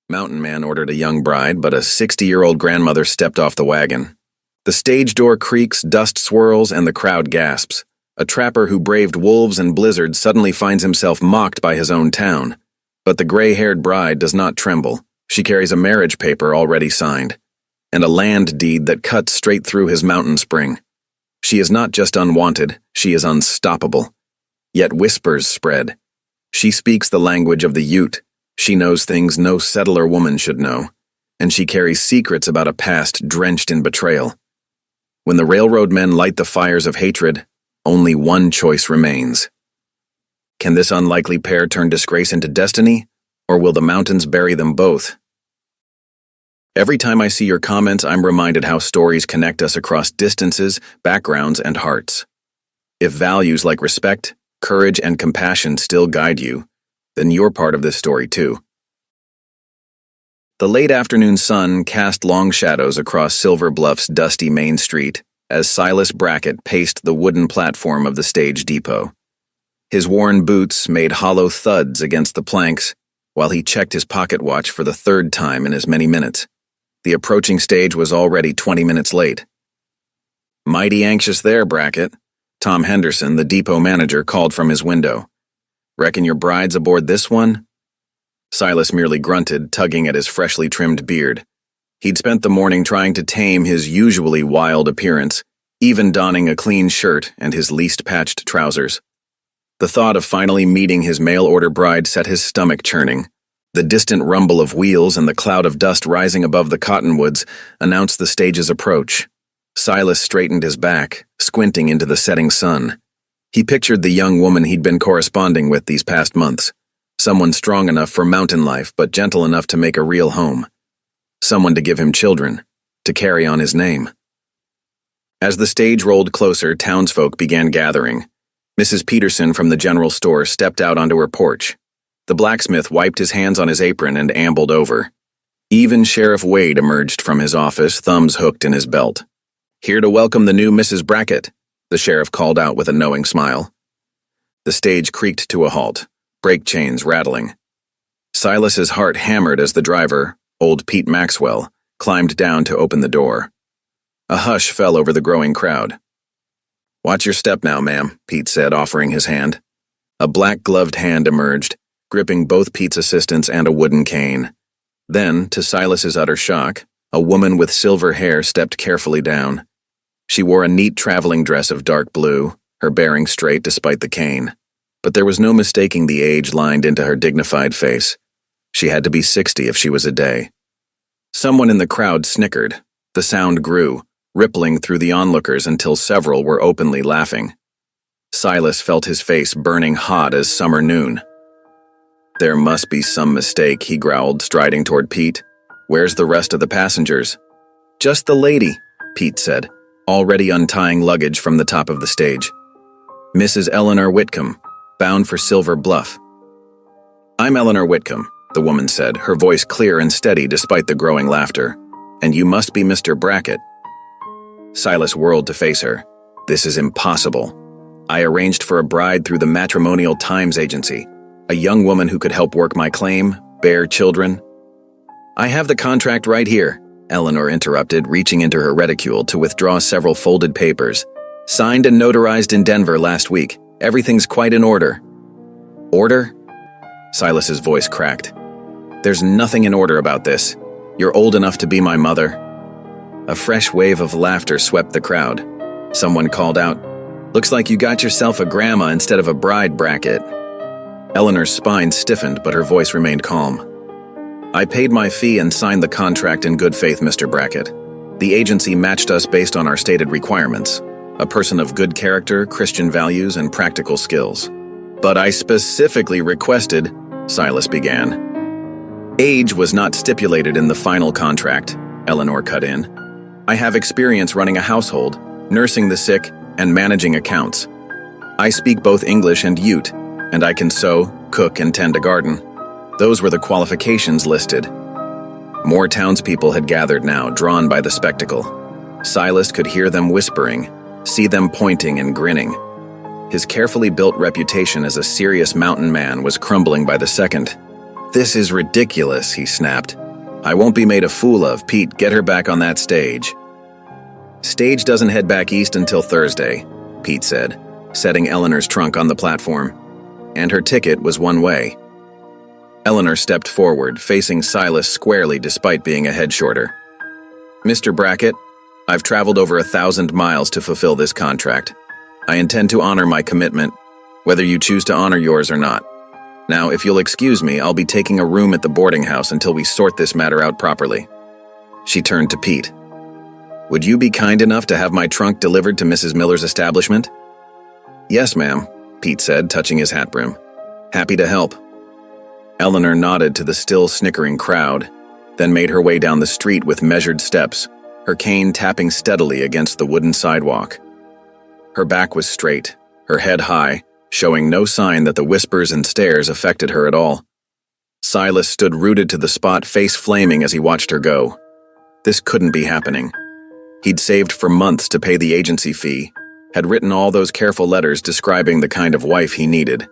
Mountain Man ordered a young bride, but a 60-year-old grandmother stepped off the wagon. The stage door creaks, dust swirls, and the crowd gasps. A trapper who braved wolves and blizzards suddenly finds himself mocked by his own town. But the gray-haired bride does not tremble. She carries a marriage paper already signed, and a land deed that cuts straight through his mountain spring. She is not just unwanted, she is unstoppable. Yet whispers spread. She speaks the language of the Ute. She knows things no settler woman should know, and she carries secrets about a past drenched in betrayal. When the railroad men light the fires of hatred, only one choice remains. Can this unlikely pair turn disgrace into destiny, or will the mountains bury them both? Every time I see your comments, I'm reminded how stories connect us across distances, backgrounds, and hearts. If values like respect, courage, and compassion still guide you, then you're part of this story too. The late afternoon sun cast long shadows across Silver Bluff's dusty main street as Silas Brackett paced the wooden platform of the stage depot. His worn boots made hollow thuds against the planks while he checked his pocket watch for the third time in as many minutes. The approaching stage was already 20 minutes late. "Mighty anxious there, Brackett," Tom Henderson, the depot manager, called from his window. "Reckon your bride's aboard this one?" Silas merely grunted, tugging at his freshly trimmed beard. He'd spent the morning trying to tame his usually wild appearance, even donning a clean shirt and his least patched trousers. The thought of finally meeting his mail-order bride set his stomach churning. The distant rumble of wheels and the cloud of dust rising above the cottonwoods announced the stage's approach. Silas straightened his back, squinting into the setting sun. He pictured the young woman he'd been corresponding with these past months. Someone strong enough for mountain life, but gentle enough to make a real home. Someone to give him children, to carry on his name. As the stage rolled closer, townsfolk began gathering. Mrs. Peterson from the general store stepped out onto her porch. The blacksmith wiped his hands on his apron and ambled over. Even Sheriff Wade emerged from his office, thumbs hooked in his belt. "Here to welcome the new Mrs. Brackett," the sheriff called out with a knowing smile. The stage creaked to a halt, brake chains rattling. Silas's heart hammered as the driver, old Pete Maxwell, climbed down to open the door. A hush fell over the growing crowd. "Watch your step now, ma'am," Pete said, offering his hand. A black-gloved hand emerged, gripping both Pete's assistants and a wooden cane. Then, to Silas's utter shock, a woman with silver hair stepped carefully down. She wore a neat traveling dress of dark blue, her bearing straight despite the cane. But there was no mistaking the age lined into her dignified face. She had to be 60 if she was a day. Someone in the crowd snickered. The sound grew, rippling through the onlookers until several were openly laughing. Silas felt his face burning hot as summer noon. "There must be some mistake," he growled, striding toward Pete. "Where's the rest of the passengers?" "Just the lady," Pete said, already untying luggage from the top of the stage. "Mrs. Eleanor Whitcomb, bound for Silver Bluff." "I'm Eleanor Whitcomb," the woman said, her voice clear and steady despite the growing laughter. "And you must be Mr. Brackett." Silas whirled to face her. "This is impossible. I arranged for a bride through the Matrimonial Times Agency, a young woman who could help work my claim, bear children." "I have the contract right here," Eleanor interrupted, reaching into her reticule to withdraw several folded papers. "Signed and notarized in Denver last week. Everything's quite in order." "Order?" Silas's voice cracked. "There's nothing in order about this. You're old enough to be my mother." A fresh wave of laughter swept the crowd. Someone called out, "Looks like you got yourself a grandma instead of a bride, Brackett." Eleanor's spine stiffened, but her voice remained calm. "I paid my fee and signed the contract in good faith, Mr. Brackett. The agency matched us based on our stated requirements, a person of good character, Christian values, and practical skills. But I specifically requested," Silas began. "Age was not stipulated in the final contract," Eleanor cut in. "I have experience running a household, nursing the sick, and managing accounts. I speak both English and Ute, and I can sew, cook, and tend a garden. Those were the qualifications listed." More townspeople had gathered now, drawn by the spectacle. Silas could hear them whispering, see them pointing and grinning. His carefully built reputation as a serious mountain man was crumbling by the second. "This is ridiculous," he snapped. "I won't be made a fool of. Pete, get her back on that stage." "Stage doesn't head back east until Thursday," Pete said, setting Eleanor's trunk on the platform. "And her ticket was one way." Eleanor stepped forward, facing Silas squarely despite being a head shorter. "Mr. Brackett, I've traveled over 1,000 miles to fulfill this contract. I intend to honor my commitment, whether you choose to honor yours or not. Now, if you'll excuse me, I'll be taking a room at the boarding house until we sort this matter out properly." She turned to Pete. "Would you be kind enough to have my trunk delivered to Mrs. Miller's establishment?" "Yes, ma'am," Pete said, touching his hat brim. "Happy to help." Eleanor nodded to the still snickering crowd, then made her way down the street with measured steps, her cane tapping steadily against the wooden sidewalk. Her back was straight, her head high, showing no sign that the whispers and stares affected her at all. Silas stood rooted to the spot, face flaming as he watched her go. This couldn't be happening. He'd saved for months to pay the agency fee, had written all those careful letters describing the kind of wife he needed.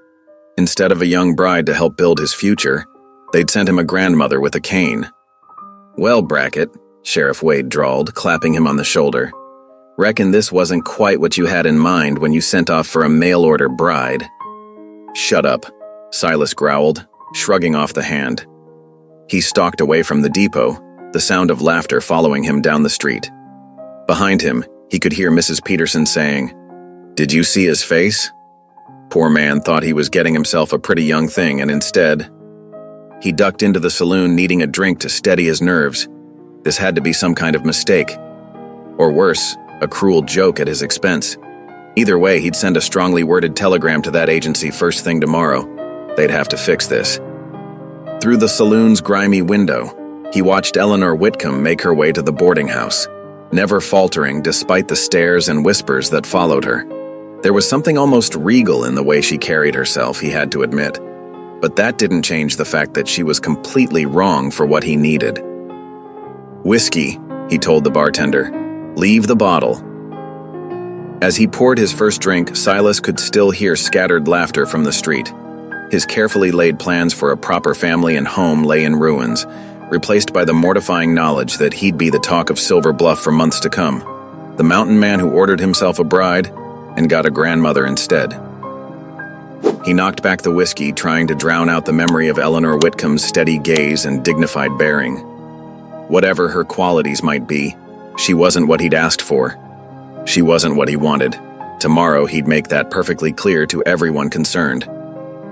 Instead of a young bride to help build his future, they'd sent him a grandmother with a cane. "Well, Brackett," Sheriff Wade drawled, clapping him on the shoulder, "reckon this wasn't quite what you had in mind when you sent off for a mail-order bride." "Shut up," Silas growled, shrugging off the hand. He stalked away from the depot, the sound of laughter following him down the street. Behind him, he could hear Mrs. Peterson saying, "Did you see his face?" Poor man thought he was getting himself a pretty young thing, and instead, he ducked into the saloon needing a drink to steady his nerves. This had to be some kind of mistake. Or worse, a cruel joke at his expense. Either way, he'd send a strongly worded telegram to that agency first thing tomorrow. They'd have to fix this. Through the saloon's grimy window, he watched Eleanor Whitcomb make her way to the boarding house, never faltering despite the stares and whispers that followed her. There was something almost regal in the way she carried herself, he had to admit. But that didn't change the fact that she was completely wrong for what he needed. "Whiskey," he told the bartender. "Leave the bottle." As he poured his first drink, Silas could still hear scattered laughter from the street. His carefully laid plans for a proper family and home lay in ruins, replaced by the mortifying knowledge that he'd be the talk of Silver Bluff for months to come. The mountain man who ordered himself a bride and got a grandmother instead. He knocked back the whiskey, trying to drown out the memory of Eleanor Whitcomb's steady gaze and dignified bearing. Whatever her qualities might be, she wasn't what he'd asked for. She wasn't what he wanted. Tomorrow he'd make that perfectly clear to everyone concerned.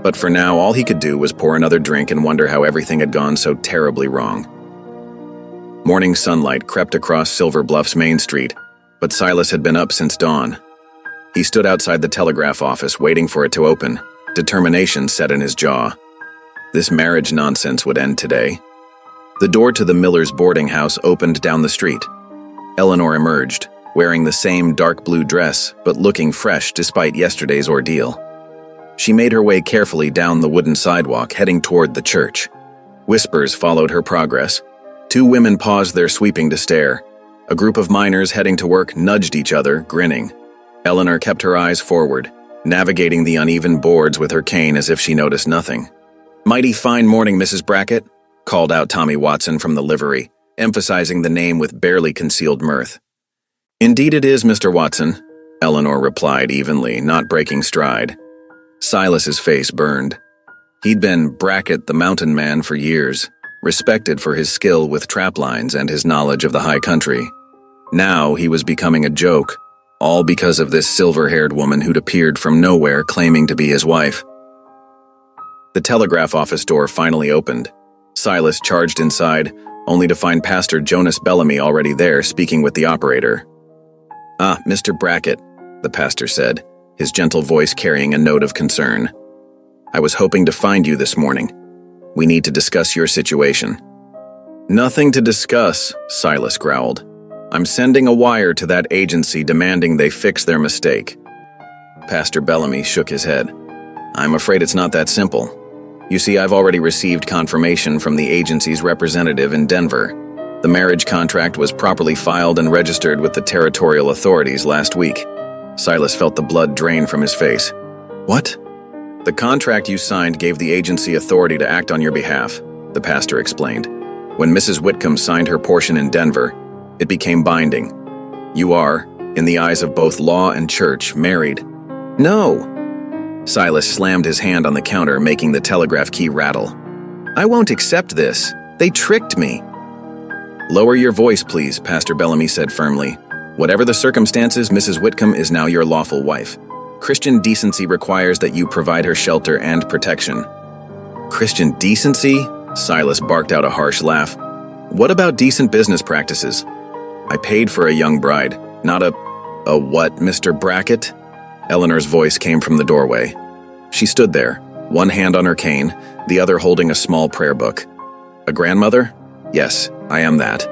But for now, all he could do was pour another drink and wonder how everything had gone so terribly wrong. Morning sunlight crept across Silver Bluff's main street, but Silas had been up since dawn. He stood outside the telegraph office waiting for it to open, determination set in his jaw. This marriage nonsense would end today. The door to the Millers' boarding house opened down the street. Eleanor emerged, wearing the same dark blue dress, but looking fresh despite yesterday's ordeal. She made her way carefully down the wooden sidewalk, heading toward the church. Whispers followed her progress. Two women paused their sweeping to stare. A group of miners heading to work nudged each other, grinning. Eleanor kept her eyes forward, navigating the uneven boards with her cane as if she noticed nothing. "Mighty fine morning, Mrs. Brackett," called out Tommy Watson from the livery, emphasizing the name with barely concealed mirth. "Indeed it is, Mr. Watson," Eleanor replied evenly, not breaking stride. Silas's face burned. He'd been Brackett the Mountain Man for years, respected for his skill with traplines and his knowledge of the high country. Now he was becoming a joke, all because of this silver-haired woman who'd appeared from nowhere claiming to be his wife. The telegraph office door finally opened. Silas charged inside, only to find Pastor Jonas Bellamy already there speaking with the operator. "Ah, Mr. Brackett," the pastor said, his gentle voice carrying a note of concern. "I was hoping to find you this morning. We need to discuss your situation." "Nothing to discuss," Silas growled. "I'm sending a wire to that agency demanding they fix their mistake." Pastor Bellamy shook his head. "I'm afraid it's not that simple. You see, I've already received confirmation from the agency's representative in Denver. The marriage contract was properly filed and registered with the territorial authorities last week." Silas felt the blood drain from his face. "What?" The contract you signed gave the agency authority to act on your behalf, the pastor explained. When Mrs. Whitcomb signed her portion in Denver, it became binding. You are, in the eyes of both law and church, married. No! Silas slammed his hand on the counter, making the telegraph key rattle. I won't accept this. They tricked me. Lower your voice, please, Pastor Bellamy said firmly. Whatever the circumstances, Mrs. Whitcomb is now your lawful wife. Christian decency requires that you provide her shelter and protection. Christian decency? Silas barked out a harsh laugh. What about decent business practices? I paid for a young bride, not a what, Mr. Brackett? Eleanor's voice came from the doorway. She stood there, one hand on her cane, the other holding a small prayer book. A grandmother? Yes, I am that.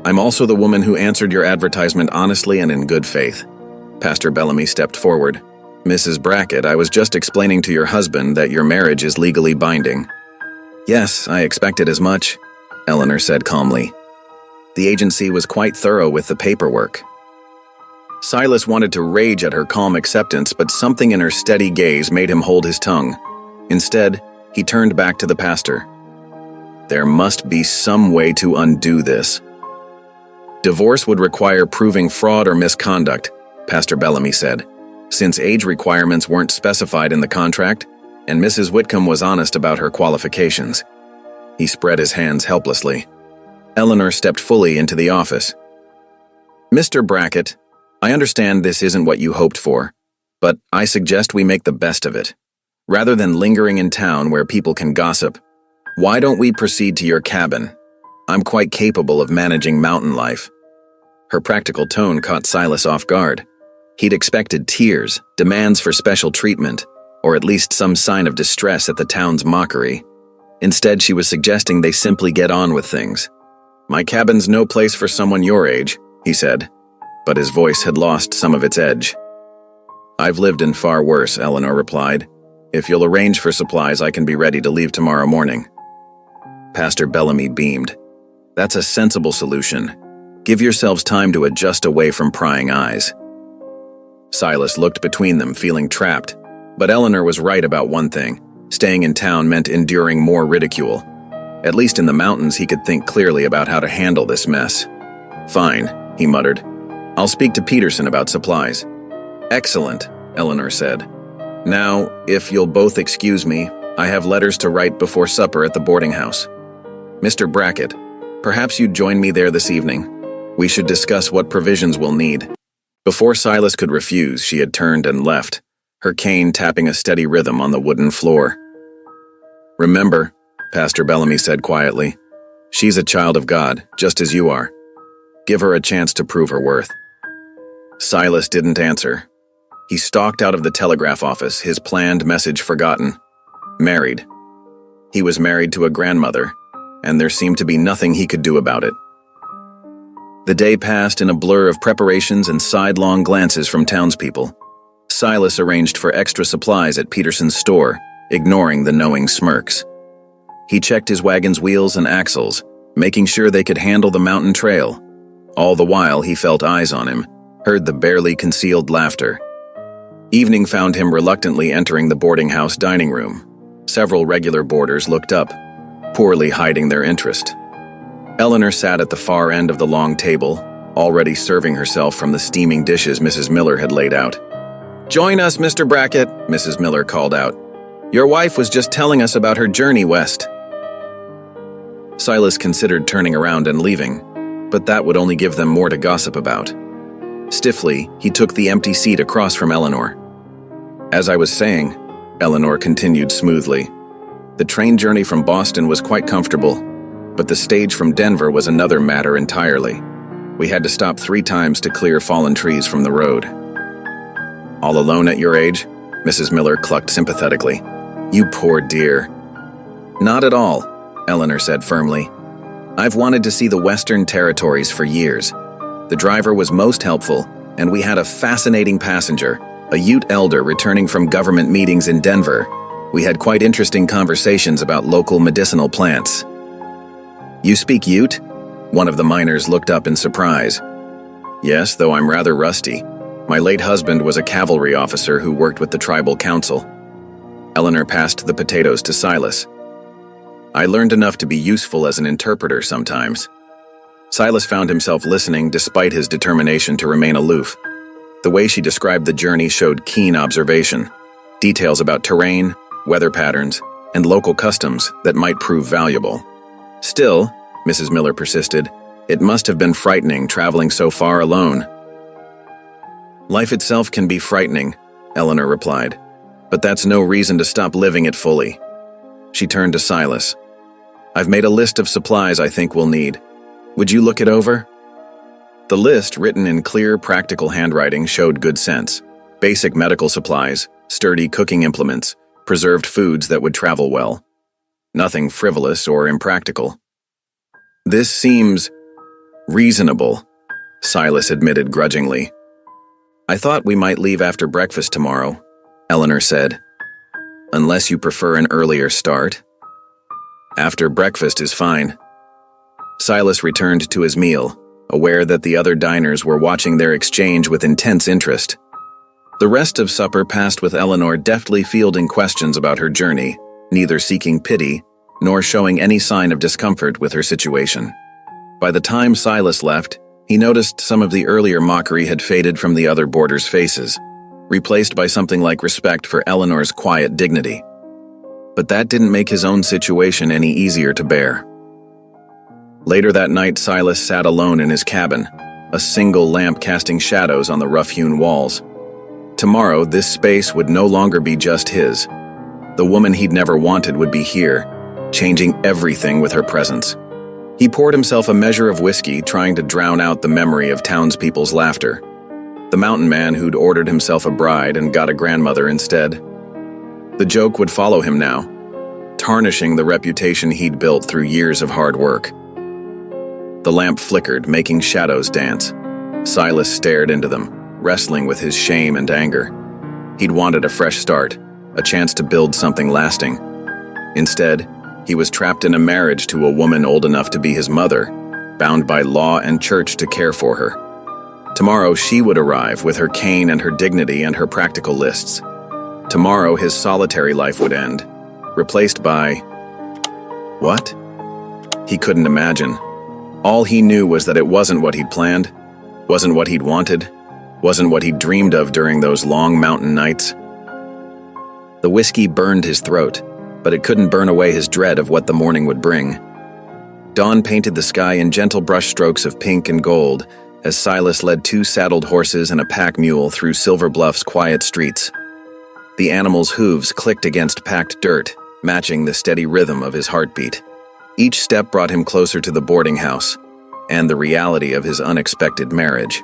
I'm also the woman who answered your advertisement honestly and in good faith. Pastor Bellamy stepped forward. Mrs. Brackett, I was just explaining to your husband that your marriage is legally binding. Yes, I expected as much, Eleanor said calmly. The agency was quite thorough with the paperwork. Silas wanted to rage at her calm acceptance, but something in her steady gaze made him hold his tongue. Instead, he turned back to the pastor. There must be some way to undo this. Divorce would require proving fraud or misconduct, Pastor Bellamy said, since age requirements weren't specified in the contract, and Mrs. Whitcomb was honest about her qualifications. He spread his hands helplessly. Eleanor stepped fully into the office. Mr. Brackett, I understand this isn't what you hoped for, but I suggest we make the best of it. Rather than lingering in town where people can gossip, why don't we proceed to your cabin? I'm quite capable of managing mountain life. Her practical tone caught Silas off guard. He'd expected tears, demands for special treatment, or at least some sign of distress at the town's mockery. Instead, she was suggesting they simply get on with things. My cabin's no place for someone your age, he said, but his voice had lost some of its edge. I've lived in far worse, Eleanor replied. If you'll arrange for supplies, I can be ready to leave tomorrow morning. Pastor Bellamy beamed. That's a sensible solution. Give yourselves time to adjust away from prying eyes. Silas looked between them, feeling trapped. But Eleanor was right about one thing. Staying in town meant enduring more ridicule. At least in the mountains, he could think clearly about how to handle this mess. Fine, he muttered. I'll speak to Peterson about supplies. Excellent, Eleanor said. Now, if you'll both excuse me, I have letters to write before supper at the boarding house. Mr. Brackett, perhaps you'd join me there this evening. We should discuss what provisions we'll need. Before Silas could refuse, she had turned and left, her cane tapping a steady rhythm on the wooden floor. Remember, Pastor Bellamy said quietly, she's a child of God, just as you are. Give her a chance to prove her worth. Silas didn't answer. He stalked out of the telegraph office, his planned message forgotten. Married. He was married to a grandmother, and there seemed to be nothing he could do about it. The day passed in a blur of preparations and sidelong glances from townspeople. Silas arranged for extra supplies at Peterson's store, ignoring the knowing smirks. He checked his wagon's wheels and axles, making sure they could handle the mountain trail. All the while, he felt eyes on him, heard the barely concealed laughter. Evening found him reluctantly entering the boarding house dining room. Several regular boarders looked up, poorly hiding their interest. Eleanor sat at the far end of the long table, already serving herself from the steaming dishes Mrs. Miller had laid out. Join us, Mr. Brackett, Mrs. Miller called out. Your wife was just telling us about her journey west. Silas considered turning around and leaving, but that would only give them more to gossip about. Stiffly, he took the empty seat across from Eleanor. As I was saying, Eleanor continued smoothly, the train journey from Boston was quite comfortable, but the stage from Denver was another matter entirely. We had to stop 3 times to clear fallen trees from the road. All alone at your age? Mrs. Miller clucked sympathetically. You poor dear. Not at all, Eleanor said firmly. I've wanted to see the Western Territories for years. The driver was most helpful, and we had a fascinating passenger, a Ute elder returning from government meetings in Denver. We had quite interesting conversations about local medicinal plants. You speak Ute? One of the miners looked up in surprise. Yes, though I'm rather rusty. My late husband was a cavalry officer who worked with the tribal council. Eleanor passed the potatoes to Silas. "I learned enough to be useful as an interpreter sometimes." Silas found himself listening despite his determination to remain aloof. The way she described the journey showed keen observation, details about terrain, weather patterns, and local customs that might prove valuable. "Still," Mrs. Miller persisted, "it must have been frightening traveling so far alone." "Life itself can be frightening," Eleanor replied, "but that's no reason to stop living it fully." She turned to Silas. "I've made a list of supplies I think we'll need. Would you look it over?" The list, written in clear, practical handwriting, showed good sense. Basic medical supplies, sturdy cooking implements, preserved foods that would travel well. Nothing frivolous or impractical. "This seems reasonable," Silas admitted grudgingly. "I thought we might leave after breakfast tomorrow," Eleanor said. "Unless you prefer an earlier start?" "After breakfast is fine." Silas returned to his meal, aware that the other diners were watching their exchange with intense interest. The rest of supper passed with Eleanor deftly fielding questions about her journey, neither seeking pity nor showing any sign of discomfort with her situation. By the time Silas left, he noticed some of the earlier mockery had faded from the other boarders' faces, replaced by something like respect for Eleanor's quiet dignity. But that didn't make his own situation any easier to bear. Later that night, Silas sat alone in his cabin, a single lamp casting shadows on the rough-hewn walls. Tomorrow, this space would no longer be just his. The woman he'd never wanted would be here, changing everything with her presence. He poured himself a measure of whiskey, trying to drown out the memory of townspeople's laughter. The mountain man who'd ordered himself a bride and got a grandmother instead. The joke would follow him now, tarnishing the reputation he'd built through years of hard work. The lamp flickered, making shadows dance. Silas stared into them, wrestling with his shame and anger. He'd wanted a fresh start, a chance to build something lasting. Instead, he was trapped in a marriage to a woman old enough to be his mother, bound by law and church to care for her. Tomorrow she would arrive with her cane and her dignity and her practical lists. Tomorrow his solitary life would end, replaced by… what? He couldn't imagine. All he knew was that it wasn't what he'd planned, wasn't what he'd wanted, wasn't what he'd dreamed of during those long mountain nights. The whiskey burned his throat, but it couldn't burn away his dread of what the morning would bring. Dawn painted the sky in gentle brushstrokes of pink and gold as Silas led 2 saddled horses and a pack mule through Silver Bluff's quiet streets. The animals' hooves clicked against packed dirt, matching the steady rhythm of his heartbeat. Each step brought him closer to the boarding house and the reality of his unexpected marriage.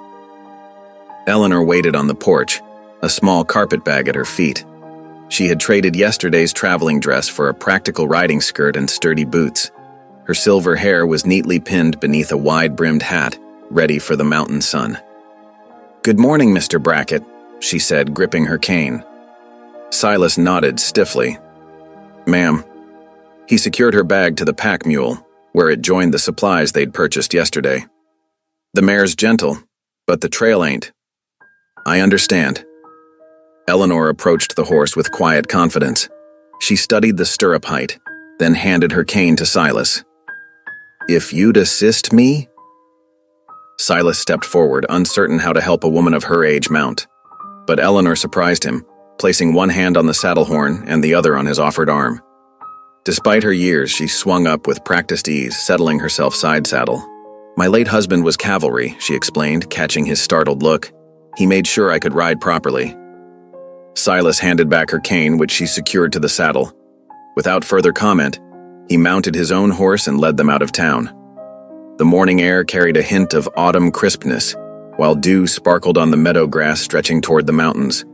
Eleanor waited on the porch, a small carpet bag at her feet. She had traded yesterday's traveling dress for a practical riding skirt and sturdy boots. Her silver hair was neatly pinned beneath a wide-brimmed hat, ready for the mountain sun. "Good morning, Mr. Brackett," she said, gripping her cane. Silas nodded stiffly. "Ma'am." He secured her bag to the pack mule, where it joined the supplies they'd purchased yesterday. "The mare's gentle, but the trail ain't." "I understand." Eleanor approached the horse with quiet confidence. She studied the stirrup height, then handed her cane to Silas. "If you'd assist me?" Silas stepped forward, uncertain how to help a woman of her age mount. But Eleanor surprised him, placing one hand on the saddle horn and the other on his offered arm. Despite her years, she swung up with practiced ease, settling herself side saddle. "My late husband was cavalry," she explained, catching his startled look. "He made sure I could ride properly." Silas handed back her cane, which she secured to the saddle. Without further comment, he mounted his own horse and led them out of town. The morning air carried a hint of autumn crispness, while dew sparkled on the meadow grass stretching toward the mountains.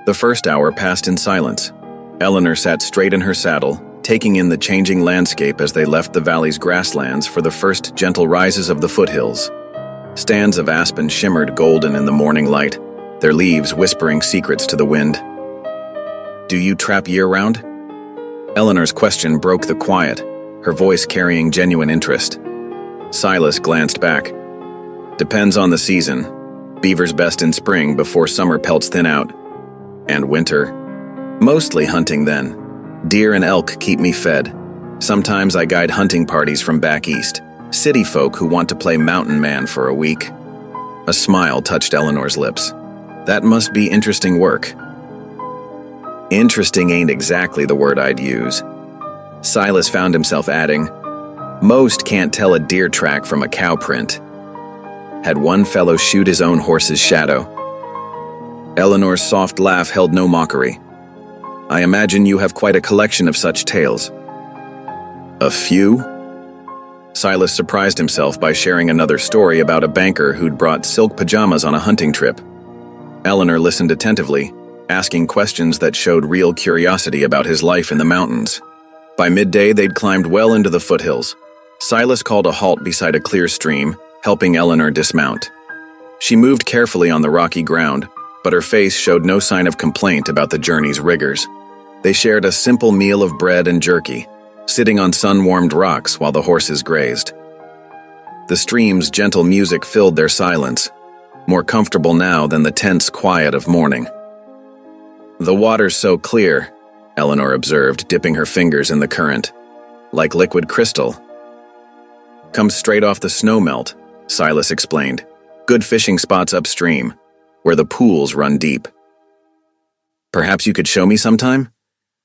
The first hour passed in silence. Eleanor sat straight in her saddle, taking in the changing landscape as they left the valley's grasslands for the first gentle rises of the foothills. Stands of aspen shimmered golden in the morning light, their leaves whispering secrets to the wind. "Do you trap year-round?" Eleanor's question broke the quiet, her voice carrying genuine interest. Silas glanced back. "Depends on the season. Beaver's best in spring before summer pelts thin out. And winter. Mostly hunting then, Deer and elk keep me fed. Sometimes I guide hunting parties from back east, city folk who want to play mountain man for a week. A smile touched Eleanor's lips. That must be interesting work. Interesting ain't exactly the word I'd use. Silas found himself adding, most can't tell a deer track from a cow print. Had one fellow shoot his own horse's shadow. Eleanor's soft laugh held no mockery. I imagine you have quite a collection of such tales. A few? Silas surprised himself by sharing another story about a banker who'd brought silk pajamas on a hunting trip. Eleanor listened attentively, asking questions that showed real curiosity about his life in the mountains. By midday, they'd climbed well into the foothills. Silas called a halt beside a clear stream, helping Eleanor dismount. She moved carefully on the rocky ground, but her face showed no sign of complaint about the journey's rigors. They shared a simple meal of bread and jerky, sitting on sun-warmed rocks while the horses grazed. The stream's gentle music filled their silence, more comfortable now than the tense quiet of morning. The water's so clear, Eleanor observed, dipping her fingers in the current. Like liquid crystal. Comes straight off the snowmelt, Silas explained. Good fishing spots upstream, where the pools run deep. Perhaps you could show me sometime?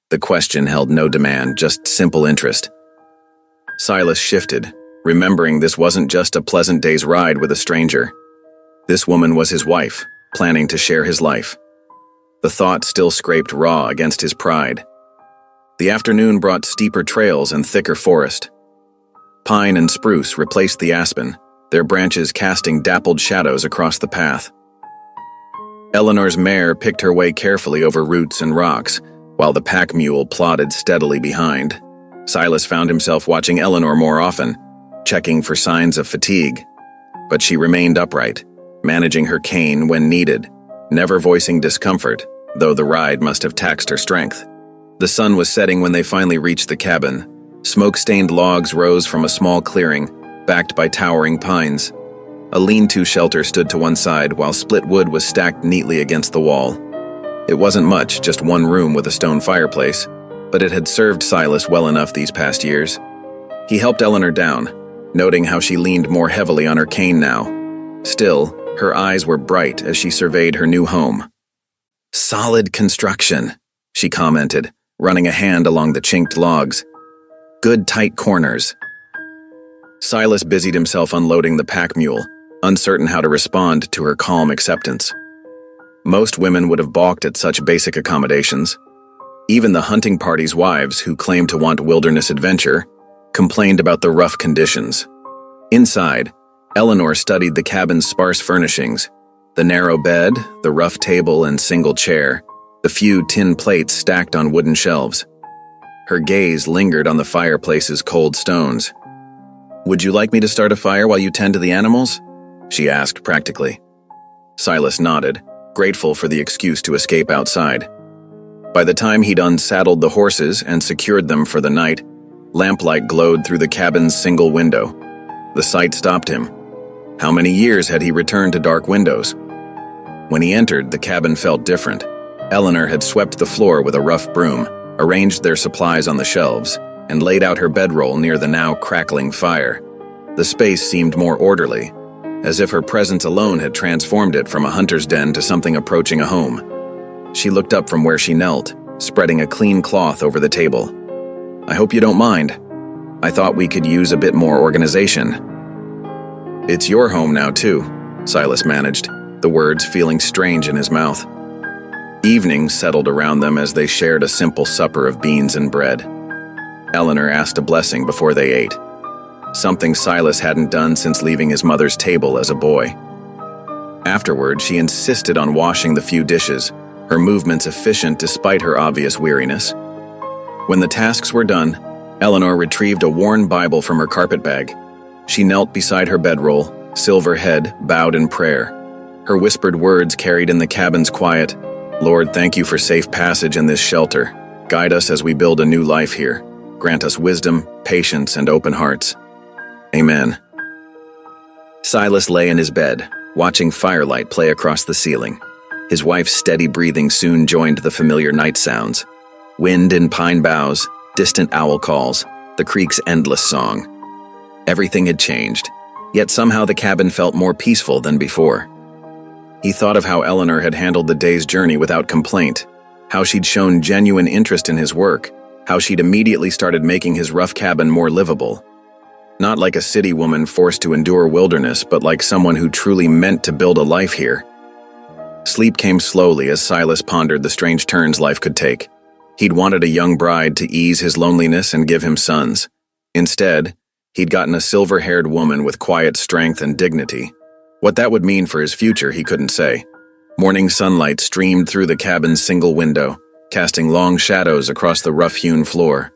The question held no demand, just simple interest. Silas shifted, remembering this wasn't just a pleasant day's ride with a stranger. This woman was his wife, planning to share his life. The thought still scraped raw against his pride. The afternoon brought steeper trails and thicker forest. Pine and spruce replaced the aspen, their branches casting dappled shadows across the path. Eleanor's mare picked her way carefully over roots and rocks, while the pack mule plodded steadily behind. Silas found himself watching Eleanor more often, checking for signs of fatigue. But she remained upright, managing her cane when needed, never voicing discomfort, though the ride must have taxed her strength. The sun was setting when they finally reached the cabin. Smoke-stained logs rose from a small clearing, backed by towering pines. A lean-to shelter stood to one side, while split wood was stacked neatly against the wall. It wasn't much, just one room with a stone fireplace, but it had served Silas well enough these past years. He helped Eleanor down, noting how she leaned more heavily on her cane now. Still, her eyes were bright as she surveyed her new home. Solid construction, she commented, running a hand along the chinked logs. Good tight corners. Silas busied himself unloading the pack mule, uncertain how to respond to her calm acceptance. Most women would have balked at such basic accommodations. Even the hunting party's wives, who claimed to want wilderness adventure, complained about the rough conditions. Inside, Eleanor studied the cabin's sparse furnishings, the narrow bed, the rough table and single chair, the few tin plates stacked on wooden shelves. Her gaze lingered on the fireplace's cold stones. Would you like me to start a fire while you tend to the animals? She asked practically. Silas nodded, grateful for the excuse to escape outside. By the time he'd unsaddled the horses and secured them for the night, lamplight glowed through the cabin's single window. The sight stopped him. How many years had he returned to dark windows? When he entered, the cabin felt different. Eleanor had swept the floor with a rough broom, arranged their supplies on the shelves, and laid out her bedroll near the now crackling fire. The space seemed more orderly, as if her presence alone had transformed it from a hunter's den to something approaching a home. She looked up from where she knelt, spreading a clean cloth over the table. I hope you don't mind. I thought we could use a bit more organization. It's your home now, too, Silas managed, the words feeling strange in his mouth. Evening settled around them as they shared a simple supper of beans and bread. Eleanor asked a blessing before they ate, something Silas hadn't done since leaving his mother's table as a boy. Afterward, she insisted on washing the few dishes, her movements efficient despite her obvious weariness. When the tasks were done, Eleanor retrieved a worn Bible from her carpet bag. She knelt beside her bedroll, silver head bowed in prayer. Her whispered words carried in the cabin's quiet, Lord, thank you for safe passage in this shelter. Guide us as we build a new life here. Grant us wisdom, patience, and open hearts. Amen. Silas lay in his bed, watching firelight play across the ceiling. His wife's steady breathing soon joined the familiar night sounds. Wind in pine boughs, distant owl calls, the creek's endless song. Everything had changed, yet somehow the cabin felt more peaceful than before. He thought of how Eleanor had handled the day's journey without complaint, how she'd shown genuine interest in his work, how she'd immediately started making his rough cabin more livable. Not like a city woman forced to endure wilderness, but like someone who truly meant to build a life here. Sleep came slowly as Silas pondered the strange turns life could take. He'd wanted a young bride to ease his loneliness and give him sons. Instead, he'd gotten a silver-haired woman with quiet strength and dignity. What that would mean for his future, he couldn't say. Morning sunlight streamed through the cabin's single window, casting long shadows across the rough-hewn floor.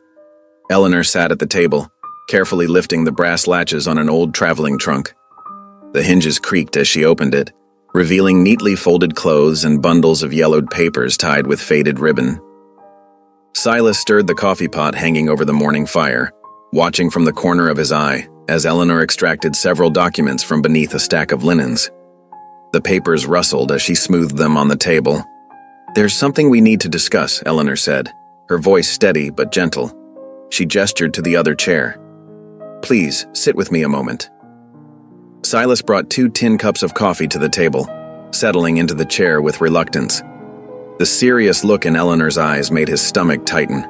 Eleanor sat at the table, carefully lifting the brass latches on an old traveling trunk. The hinges creaked as she opened it, revealing neatly folded clothes and bundles of yellowed papers tied with faded ribbon. Silas stirred the coffee pot hanging over the morning fire, watching from the corner of his eye as Eleanor extracted several documents from beneath a stack of linens. The papers rustled as she smoothed them on the table. "There's something we need to discuss," Eleanor said, her voice steady but gentle. She gestured to the other chair. "Please, sit with me a moment." Silas brought 2 tin cups of coffee to the table, settling into the chair with reluctance. The serious look in Eleanor's eyes made his stomach tighten.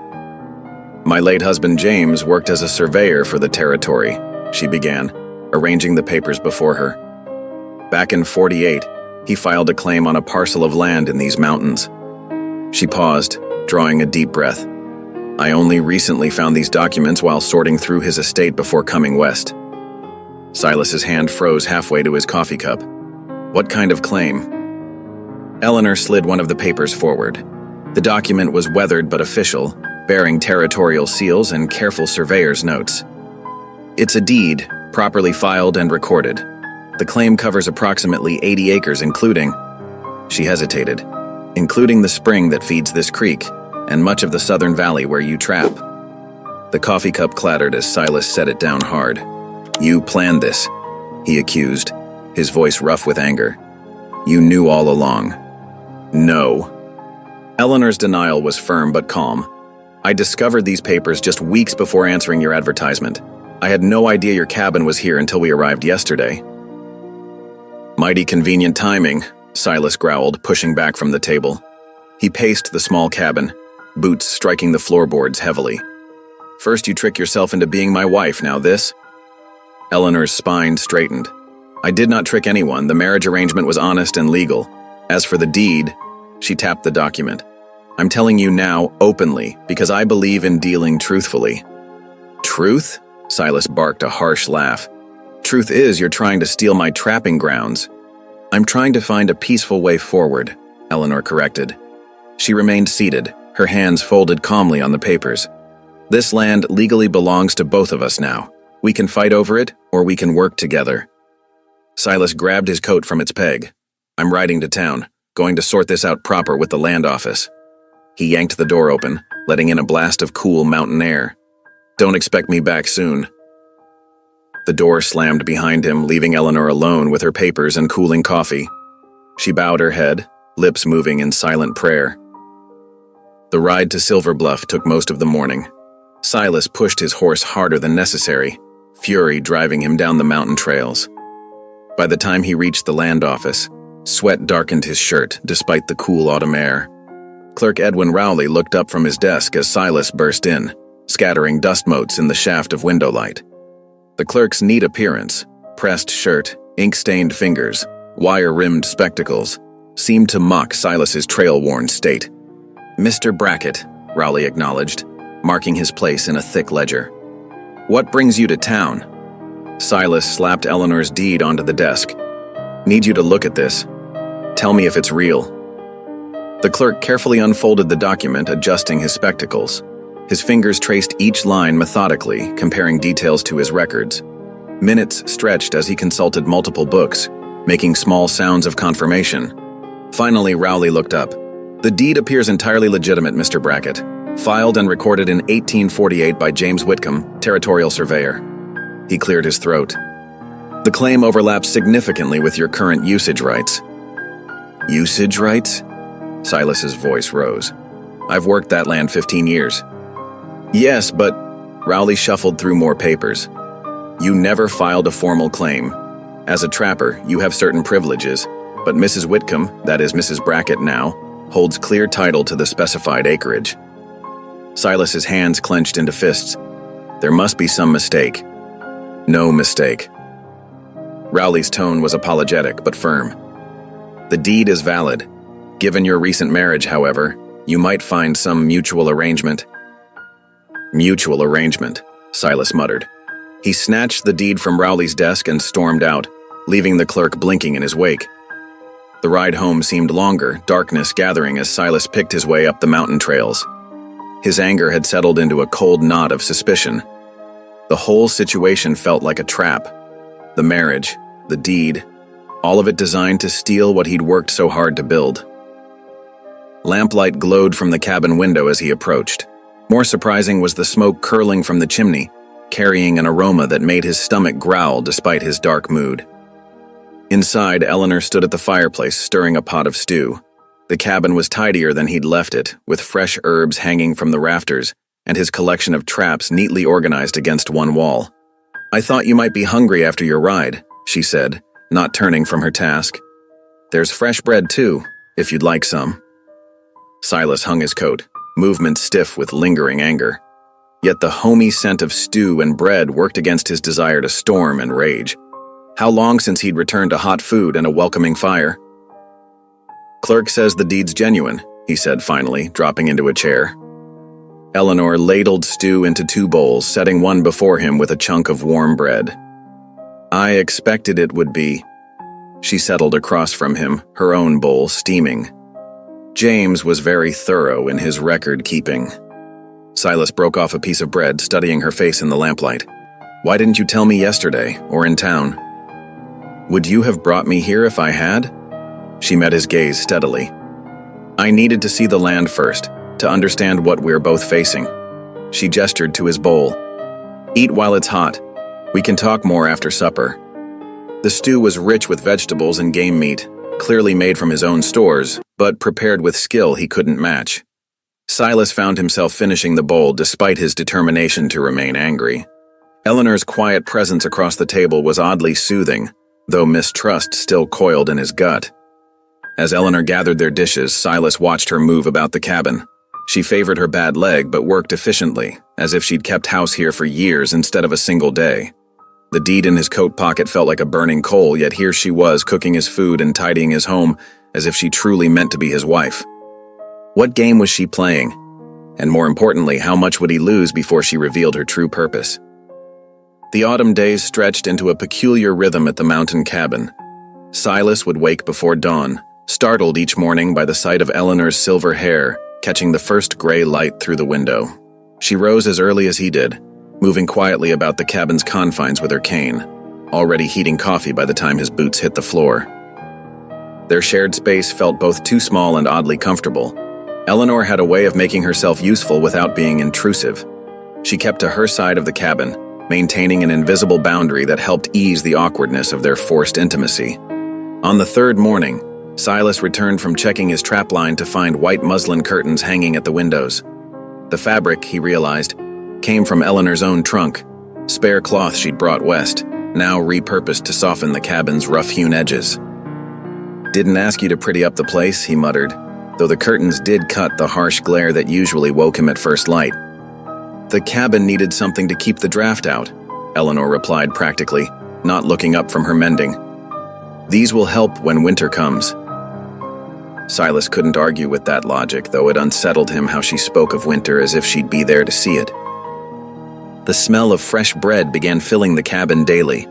"My late husband James worked as a surveyor for the territory," she began, arranging the papers before her. "Back in '48, he filed a claim on a parcel of land in these mountains." She paused, drawing a deep breath. "I only recently found these documents while sorting through his estate before coming west." Silas's hand froze halfway to his coffee cup. "What kind of claim?" Eleanor slid one of the papers forward. The document was weathered but official, bearing territorial seals and careful surveyor's notes. "It's a deed, properly filed and recorded. The claim covers approximately 80 acres including—" She hesitated. "Including the spring that feeds this creek, and much of the southern valley where you trap." The coffee cup clattered as Silas set it down hard. "You planned this," he accused, his voice rough with anger. "You knew all along." "No." Eleanor's denial was firm but calm. "I discovered these papers just weeks before answering your advertisement. I had no idea your cabin was here until we arrived yesterday." "Mighty convenient timing," Silas growled, pushing back from the table. He paced the small cabin, boots striking the floorboards heavily. "First you trick yourself into being my wife, now this?" Eleanor's spine straightened. "I did not trick anyone. The marriage arrangement was honest and legal. As for the deed," she tapped the document, "I'm telling you now, openly, because I believe in dealing truthfully." "Truth?" Silas barked a harsh laugh. "Truth is you're trying to steal my trapping grounds." "I'm trying to find a peaceful way forward," Eleanor corrected. She remained seated, her hands folded calmly on the papers. "This land legally belongs to both of us now. We can fight over it, or we can work together." Silas grabbed his coat from its peg. "I'm riding to town, going to sort this out proper with the land office." He yanked the door open, letting in a blast of cool mountain air. "Don't expect me back soon." The door slammed behind him, leaving Eleanor alone with her papers and cooling coffee. She bowed her head, lips moving in silent prayer. The ride to Silver Bluff took most of the morning. Silas pushed his horse harder than necessary, fury driving him down the mountain trails. By the time he reached the land office, sweat darkened his shirt despite the cool autumn air. Clerk Edwin Rowley looked up from his desk as Silas burst in, scattering dust motes in the shaft of window light. The clerk's neat appearance, pressed shirt, ink-stained fingers, wire-rimmed spectacles, seemed to mock Silas's trail-worn state. "Mr. Brackett," Rowley acknowledged, marking his place in a thick ledger. "What brings you to town?" Silas slapped Eleanor's deed onto the desk. "Need you to look at this. Tell me if it's real." The clerk carefully unfolded the document, adjusting his spectacles. His fingers traced each line methodically, comparing details to his records. Minutes stretched as he consulted multiple books, making small sounds of confirmation. Finally, Rowley looked up. "The deed appears entirely legitimate, Mr. Brackett. Filed and recorded in 1848 by James Whitcomb, territorial surveyor." He cleared his throat. "The claim overlaps significantly with your current usage rights." "Usage rights?" Silas's voice rose. I've worked that land 15 years. Yes, but Rowley shuffled through more papers. You never filed a formal claim. As a trapper, you have certain privileges, but Mrs. Whitcomb, that is Mrs. Brackett now, holds clear title to the specified acreage. Silas's hands clenched into fists. There must be some mistake. No mistake. Rowley's tone was apologetic but firm. The deed is valid. Given your recent marriage, however, you might find some mutual arrangement. Mutual arrangement, Silas muttered. He snatched the deed from Rowley's desk and stormed out, leaving the clerk blinking in his wake. The ride home seemed longer, darkness gathering as Silas picked his way up the mountain trails. His anger had settled into a cold knot of suspicion. The whole situation felt like a trap. The marriage, the deed, all of it designed to steal what he'd worked so hard to build. Lamplight glowed from the cabin window as he approached. More surprising was the smoke curling from the chimney, carrying an aroma that made his stomach growl despite his dark mood. Inside, Eleanor stood at the fireplace, stirring a pot of stew. The cabin was tidier than he'd left it, with fresh herbs hanging from the rafters and his collection of traps neatly organized against one wall. "I thought you might be hungry after your ride," she said, not turning from her task. "There's fresh bread, too, if you'd like some." Silas hung his coat, movement stiff with lingering anger. Yet the homey scent of stew and bread worked against his desire to storm and rage. How long since he'd returned to hot food and a welcoming fire? "Clerk says the deed's genuine," he said finally, dropping into a chair. Eleanor ladled stew into 2 bowls, setting one before him with a chunk of warm bread. "I expected it would be." She settled across from him, her own bowl steaming. James was very thorough in his record-keeping. Silas broke off a piece of bread, studying her face in the lamplight. "Why didn't you tell me yesterday, or in town?" "Would you have brought me here if I had?" She met his gaze steadily. "I needed to see the land first, to understand what we're both facing." She gestured to his bowl. "Eat while it's hot. We can talk more after supper." The stew was rich with vegetables and game meat, clearly made from his own stores, but prepared with skill he couldn't match. Silas found himself finishing the bowl despite his determination to remain angry. Eleanor's quiet presence across the table was oddly soothing, though mistrust still coiled in his gut. As Eleanor gathered their dishes, Silas watched her move about the cabin. She favored her bad leg but worked efficiently, as if she'd kept house here for years instead of a single day. The deed in his coat pocket felt like a burning coal, yet here she was cooking his food and tidying his home as if she truly meant to be his wife. What game was she playing? And more importantly, how much would he lose before she revealed her true purpose? The autumn days stretched into a peculiar rhythm at the mountain cabin. Silas would wake before dawn, startled each morning by the sight of Eleanor's silver hair catching the first gray light through the window. She rose as early as he did, moving quietly about the cabin's confines with her cane, already heating coffee by the time his boots hit the floor. Their shared space felt both too small and oddly comfortable. Eleanor had a way of making herself useful without being intrusive. She kept to her side of the cabin, maintaining an invisible boundary that helped ease the awkwardness of their forced intimacy. On the 3rd morning, Silas returned from checking his trapline to find white muslin curtains hanging at the windows. The fabric, he realized, came from Eleanor's own trunk, spare cloth she'd brought west, now repurposed to soften the cabin's rough-hewn edges. "Didn't ask you to pretty up the place," he muttered, though the curtains did cut the harsh glare that usually woke him at first light. "The cabin needed something to keep the draft out," Eleanor replied practically, not looking up from her mending. "These will help when winter comes." Silas couldn't argue with that logic, though it unsettled him how she spoke of winter as if she'd be there to see it. The smell of fresh bread began filling the cabin daily.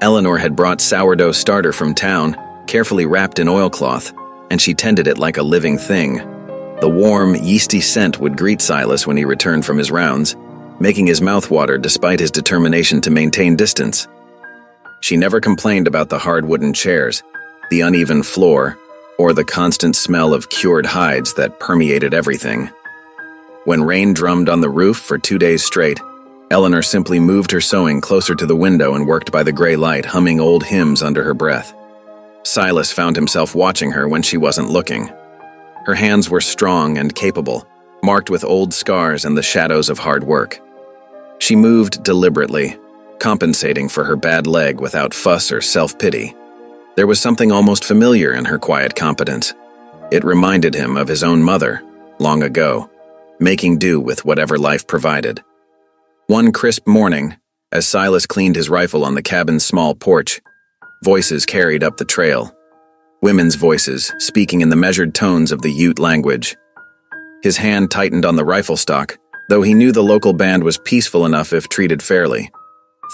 Eleanor had brought sourdough starter from town, carefully wrapped in oilcloth, and she tended it like a living thing. The warm, yeasty scent would greet Silas when he returned from his rounds, making his mouth water despite his determination to maintain distance. She never complained about the hard wooden chairs, the uneven floor, or the constant smell of cured hides that permeated everything. When rain drummed on the roof for 2 days straight, Eleanor simply moved her sewing closer to the window and worked by the gray light, humming old hymns under her breath. Silas found himself watching her when she wasn't looking. Her hands were strong and capable, marked with old scars and the shadows of hard work. She moved deliberately, compensating for her bad leg without fuss or self-pity. There was something almost familiar in her quiet competence. It reminded him of his own mother, long ago, making do with whatever life provided. One crisp morning, as Silas cleaned his rifle on the cabin's small porch, voices carried up the trail. Women's voices, speaking in the measured tones of the Ute language. His hand tightened on the rifle stock, though he knew the local band was peaceful enough if treated fairly.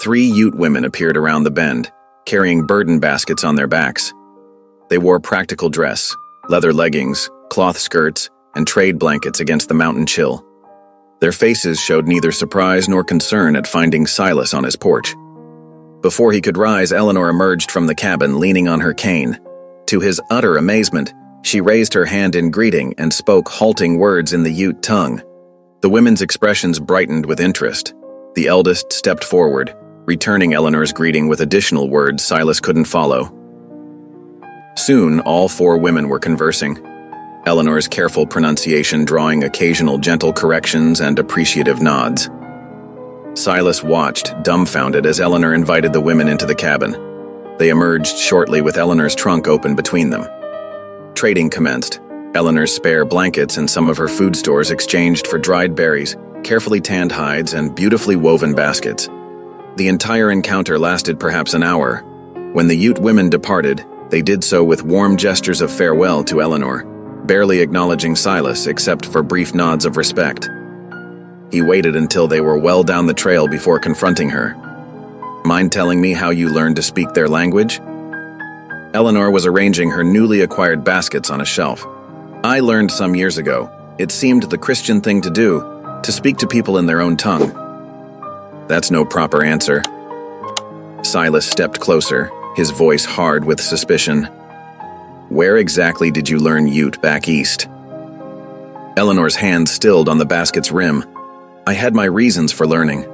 3 Ute women appeared around the bend, carrying burden baskets on their backs. They wore practical dress, leather leggings, cloth skirts, and trade blankets against the mountain chill. Their faces showed neither surprise nor concern at finding Silas on his porch. Before he could rise, Eleanor emerged from the cabin, leaning on her cane. To his utter amazement, she raised her hand in greeting and spoke halting words in the Ute tongue. The women's expressions brightened with interest. The eldest stepped forward, returning Eleanor's greeting with additional words Silas couldn't follow. Soon, all 4 women were conversing, Eleanor's careful pronunciation drawing occasional gentle corrections and appreciative nods. Silas watched, dumbfounded, as Eleanor invited the women into the cabin. They emerged shortly with Eleanor's trunk open between them. Trading commenced. Eleanor's spare blankets and some of her food stores exchanged for dried berries, carefully tanned hides, and beautifully woven baskets. The entire encounter lasted perhaps an hour. When the Ute women departed, they did so with warm gestures of farewell to Eleanor, barely acknowledging Silas except for brief nods of respect. He waited until they were well down the trail before confronting her. "Mind telling me how you learned to speak their language?" Eleanor was arranging her newly acquired baskets on a shelf. "I learned some years ago. It seemed the Christian thing to do, to speak to people in their own tongue." "That's no proper answer." Silas stepped closer, his voice hard with suspicion. "Where exactly did you learn Ute back east?" Eleanor's hand stilled on the basket's rim. "I had my reasons for learning.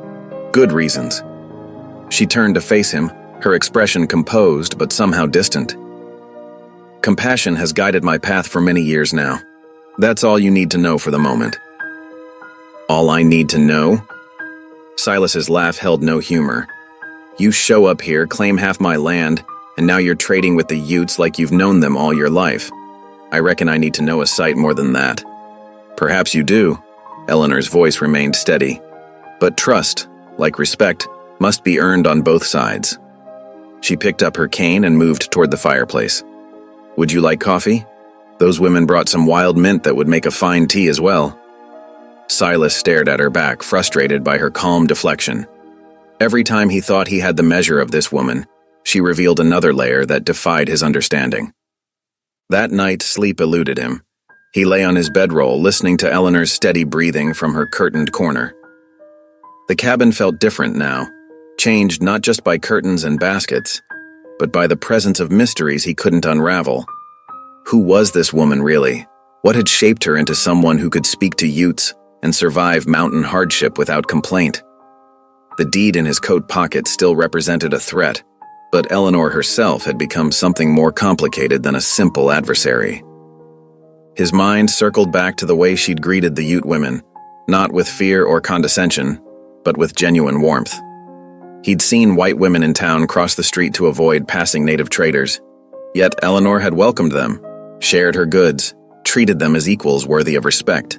Good reasons." She turned to face him, her expression composed but somehow distant. "Compassion has guided my path for many years now. That's all you need to know for the moment." "All I need to know?" Silas's laugh held no humor. "You show up here, claim half my land, and now you're trading with the Utes like you've known them all your life. I reckon I need to know a sight more than that." "Perhaps you do." Eleanor's voice remained steady. "But trust, like respect, must be earned on both sides." She picked up her cane and moved toward the fireplace. "Would you like coffee? Those women brought some wild mint that would make a fine tea as well." Silas stared at her back, frustrated by her calm deflection. Every time he thought he had the measure of this woman, she revealed another layer that defied his understanding. That night, sleep eluded him. He lay on his bedroll, listening to Eleanor's steady breathing from her curtained corner. The cabin felt different now, changed not just by curtains and baskets, but by the presence of mysteries he couldn't unravel. Who was this woman really? What had shaped her into someone who could speak to Utes and survive mountain hardship without complaint? The deed in his coat pocket still represented a threat, but Eleanor herself had become something more complicated than a simple adversary. His mind circled back to the way she'd greeted the Ute women, not with fear or condescension, but with genuine warmth. He'd seen white women in town cross the street to avoid passing native traders, yet Eleanor had welcomed them, shared her goods, treated them as equals worthy of respect.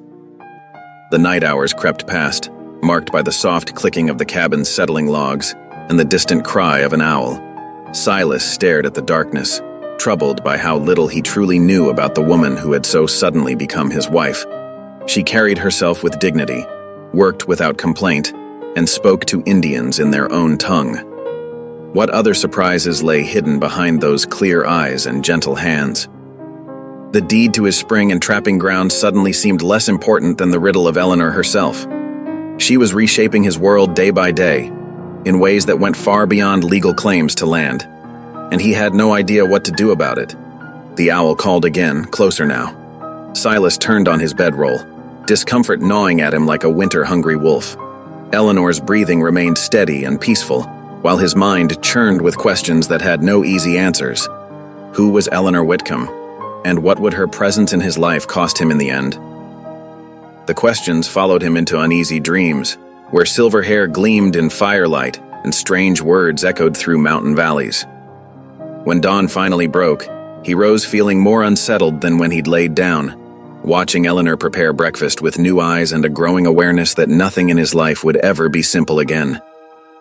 The night hours crept past, marked by the soft clicking of the cabin's settling logs and the distant cry of an owl. Silas stared at the darkness, troubled by how little he truly knew about the woman who had so suddenly become his wife. She carried herself with dignity, worked without complaint, and spoke to Indians in their own tongue. What other surprises lay hidden behind those clear eyes and gentle hands? The deed to his spring and trapping ground suddenly seemed less important than the riddle of Eleanor herself. She was reshaping his world day by day, in ways that went far beyond legal claims to land, and he had no idea what to do about it. The owl called again, closer now. Silas turned on his bedroll, discomfort gnawing at him like a winter-hungry wolf. Eleanor's breathing remained steady and peaceful, while his mind churned with questions that had no easy answers. Who was Eleanor Whitcomb, and what would her presence in his life cost him in the end? The questions followed him into uneasy dreams, where silver hair gleamed in firelight and strange words echoed through mountain valleys. When dawn finally broke, he rose feeling more unsettled than when he'd laid down, watching Eleanor prepare breakfast with new eyes and a growing awareness that nothing in his life would ever be simple again.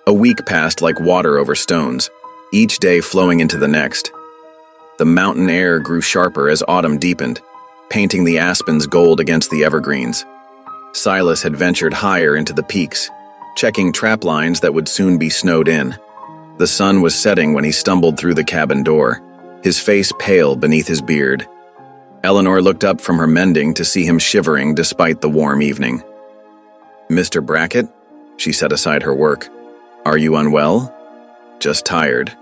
A week passed like water over stones, each day flowing into the next. The mountain air grew sharper as autumn deepened, painting the aspens gold against the evergreens. Silas had ventured higher into the peaks, checking trap lines that would soon be snowed in. The sun was setting when he stumbled through the cabin door, his face pale beneath his beard. Eleanor looked up from her mending to see him shivering despite the warm evening. "Mr. Brackett?" She set aside her work. "Are you unwell?" "Just tired."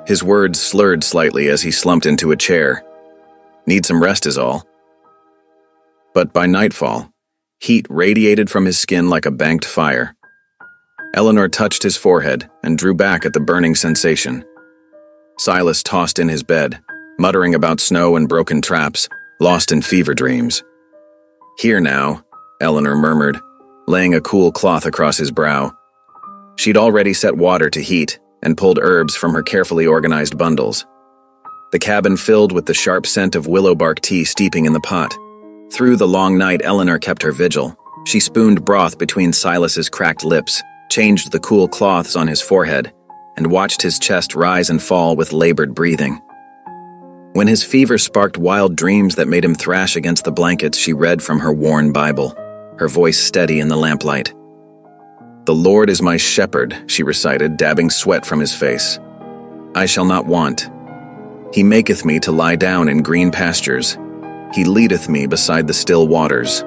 His words slurred slightly as he slumped into a chair. "Need some rest is all." But by nightfall, heat radiated from his skin like a banked fire. Eleanor touched his forehead and drew back at the burning sensation. Silas tossed in his bed, muttering about snow and broken traps, lost in fever dreams. "Here now," Eleanor murmured, laying a cool cloth across his brow. She'd already set water to heat and pulled herbs from her carefully organized bundles. The cabin filled with the sharp scent of willow bark tea steeping in the pot. Through the long night, Eleanor kept her vigil. She spooned broth between Silas's cracked lips, changed the cool cloths on his forehead, and watched his chest rise and fall with labored breathing. When his fever sparked wild dreams that made him thrash against the blankets, she read from her worn Bible, her voice steady in the lamplight. "The Lord is my shepherd," she recited, dabbing sweat from his face. "I shall not want. He maketh me to lie down in green pastures. He leadeth me beside the still waters."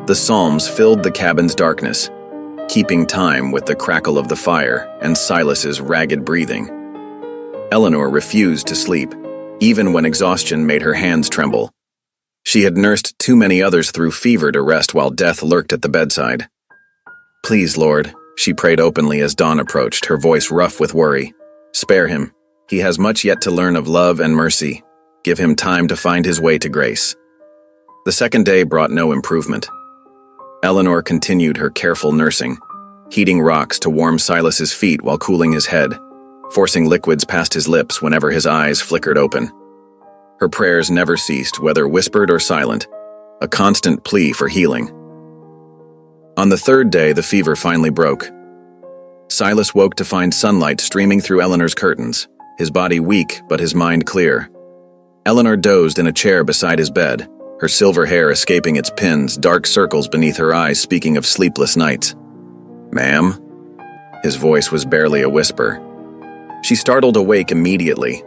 The psalms filled the cabin's darkness, keeping time with the crackle of the fire and Silas's ragged breathing. Eleanor refused to sleep, even when exhaustion made her hands tremble. She had nursed too many others through fever to rest while death lurked at the bedside. "Please, Lord," she prayed openly as dawn approached, her voice rough with worry. "Spare him. He has much yet to learn of love and mercy. Give him time to find his way to grace." The second day brought no improvement. Eleanor continued her careful nursing, heating rocks to warm Silas's feet while cooling his head, forcing liquids past his lips whenever his eyes flickered open. Her prayers never ceased, whether whispered or silent, a constant plea for healing. On the third day, the fever finally broke. Silas woke to find sunlight streaming through Eleanor's curtains, his body weak but his mind clear. Eleanor dozed in a chair beside his bed, her silver hair escaping its pins, dark circles beneath her eyes speaking of sleepless nights. "Ma'am?" His voice was barely a whisper. She startled awake immediately.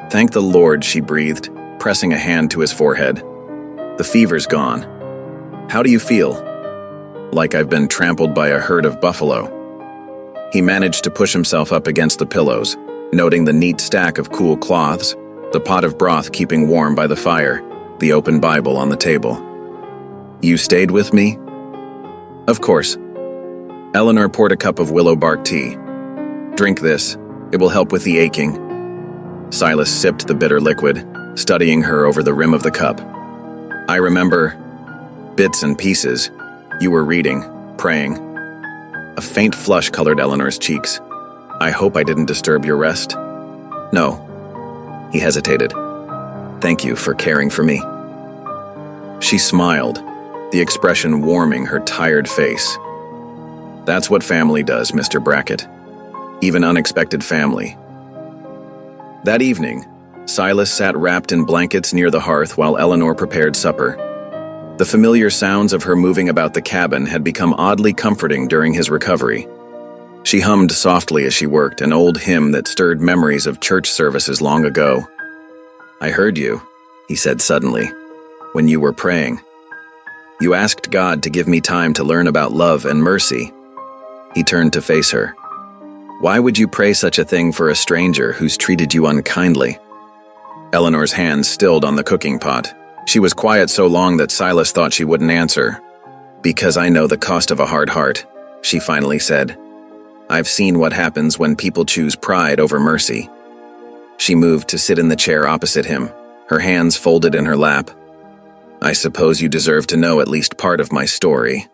"Thank the Lord," she breathed, pressing a hand to his forehead. "The fever's gone. How do you feel?" "Like I've been trampled by a herd of buffalo." He managed to push himself up against the pillows, noting the neat stack of cool cloths, the pot of broth keeping warm by the fire, the open Bible on the table. "You stayed with me?" "Of course." Eleanor poured a cup of willow bark tea. "Drink this. It will help with the aching." Silas sipped the bitter liquid, studying her over the rim of the cup. "I remember bits and pieces. You were reading, praying." A faint flush colored Eleanor's cheeks. "I hope I didn't disturb your rest." "No." He hesitated. "Thank you for caring for me." She smiled, the expression warming her tired face. "That's what family does, Mr. Brackett. Even unexpected family." That evening, Silas sat wrapped in blankets near the hearth while Eleanor prepared supper. The familiar sounds of her moving about the cabin had become oddly comforting during his recovery. She hummed softly as she worked, an old hymn that stirred memories of church services long ago. "I heard you," he said suddenly, "when you were praying. You asked God to give me time to learn about love and mercy." He turned to face her. "Why would you pray such a thing for a stranger who's treated you unkindly?" Eleanor's hands stilled on the cooking pot. She was quiet so long that Silas thought she wouldn't answer. "Because I know the cost of a hard heart," she finally said. "I've seen what happens when people choose pride over mercy." She moved to sit in the chair opposite him, her hands folded in her lap. I suppose you deserve to know at least part of my story.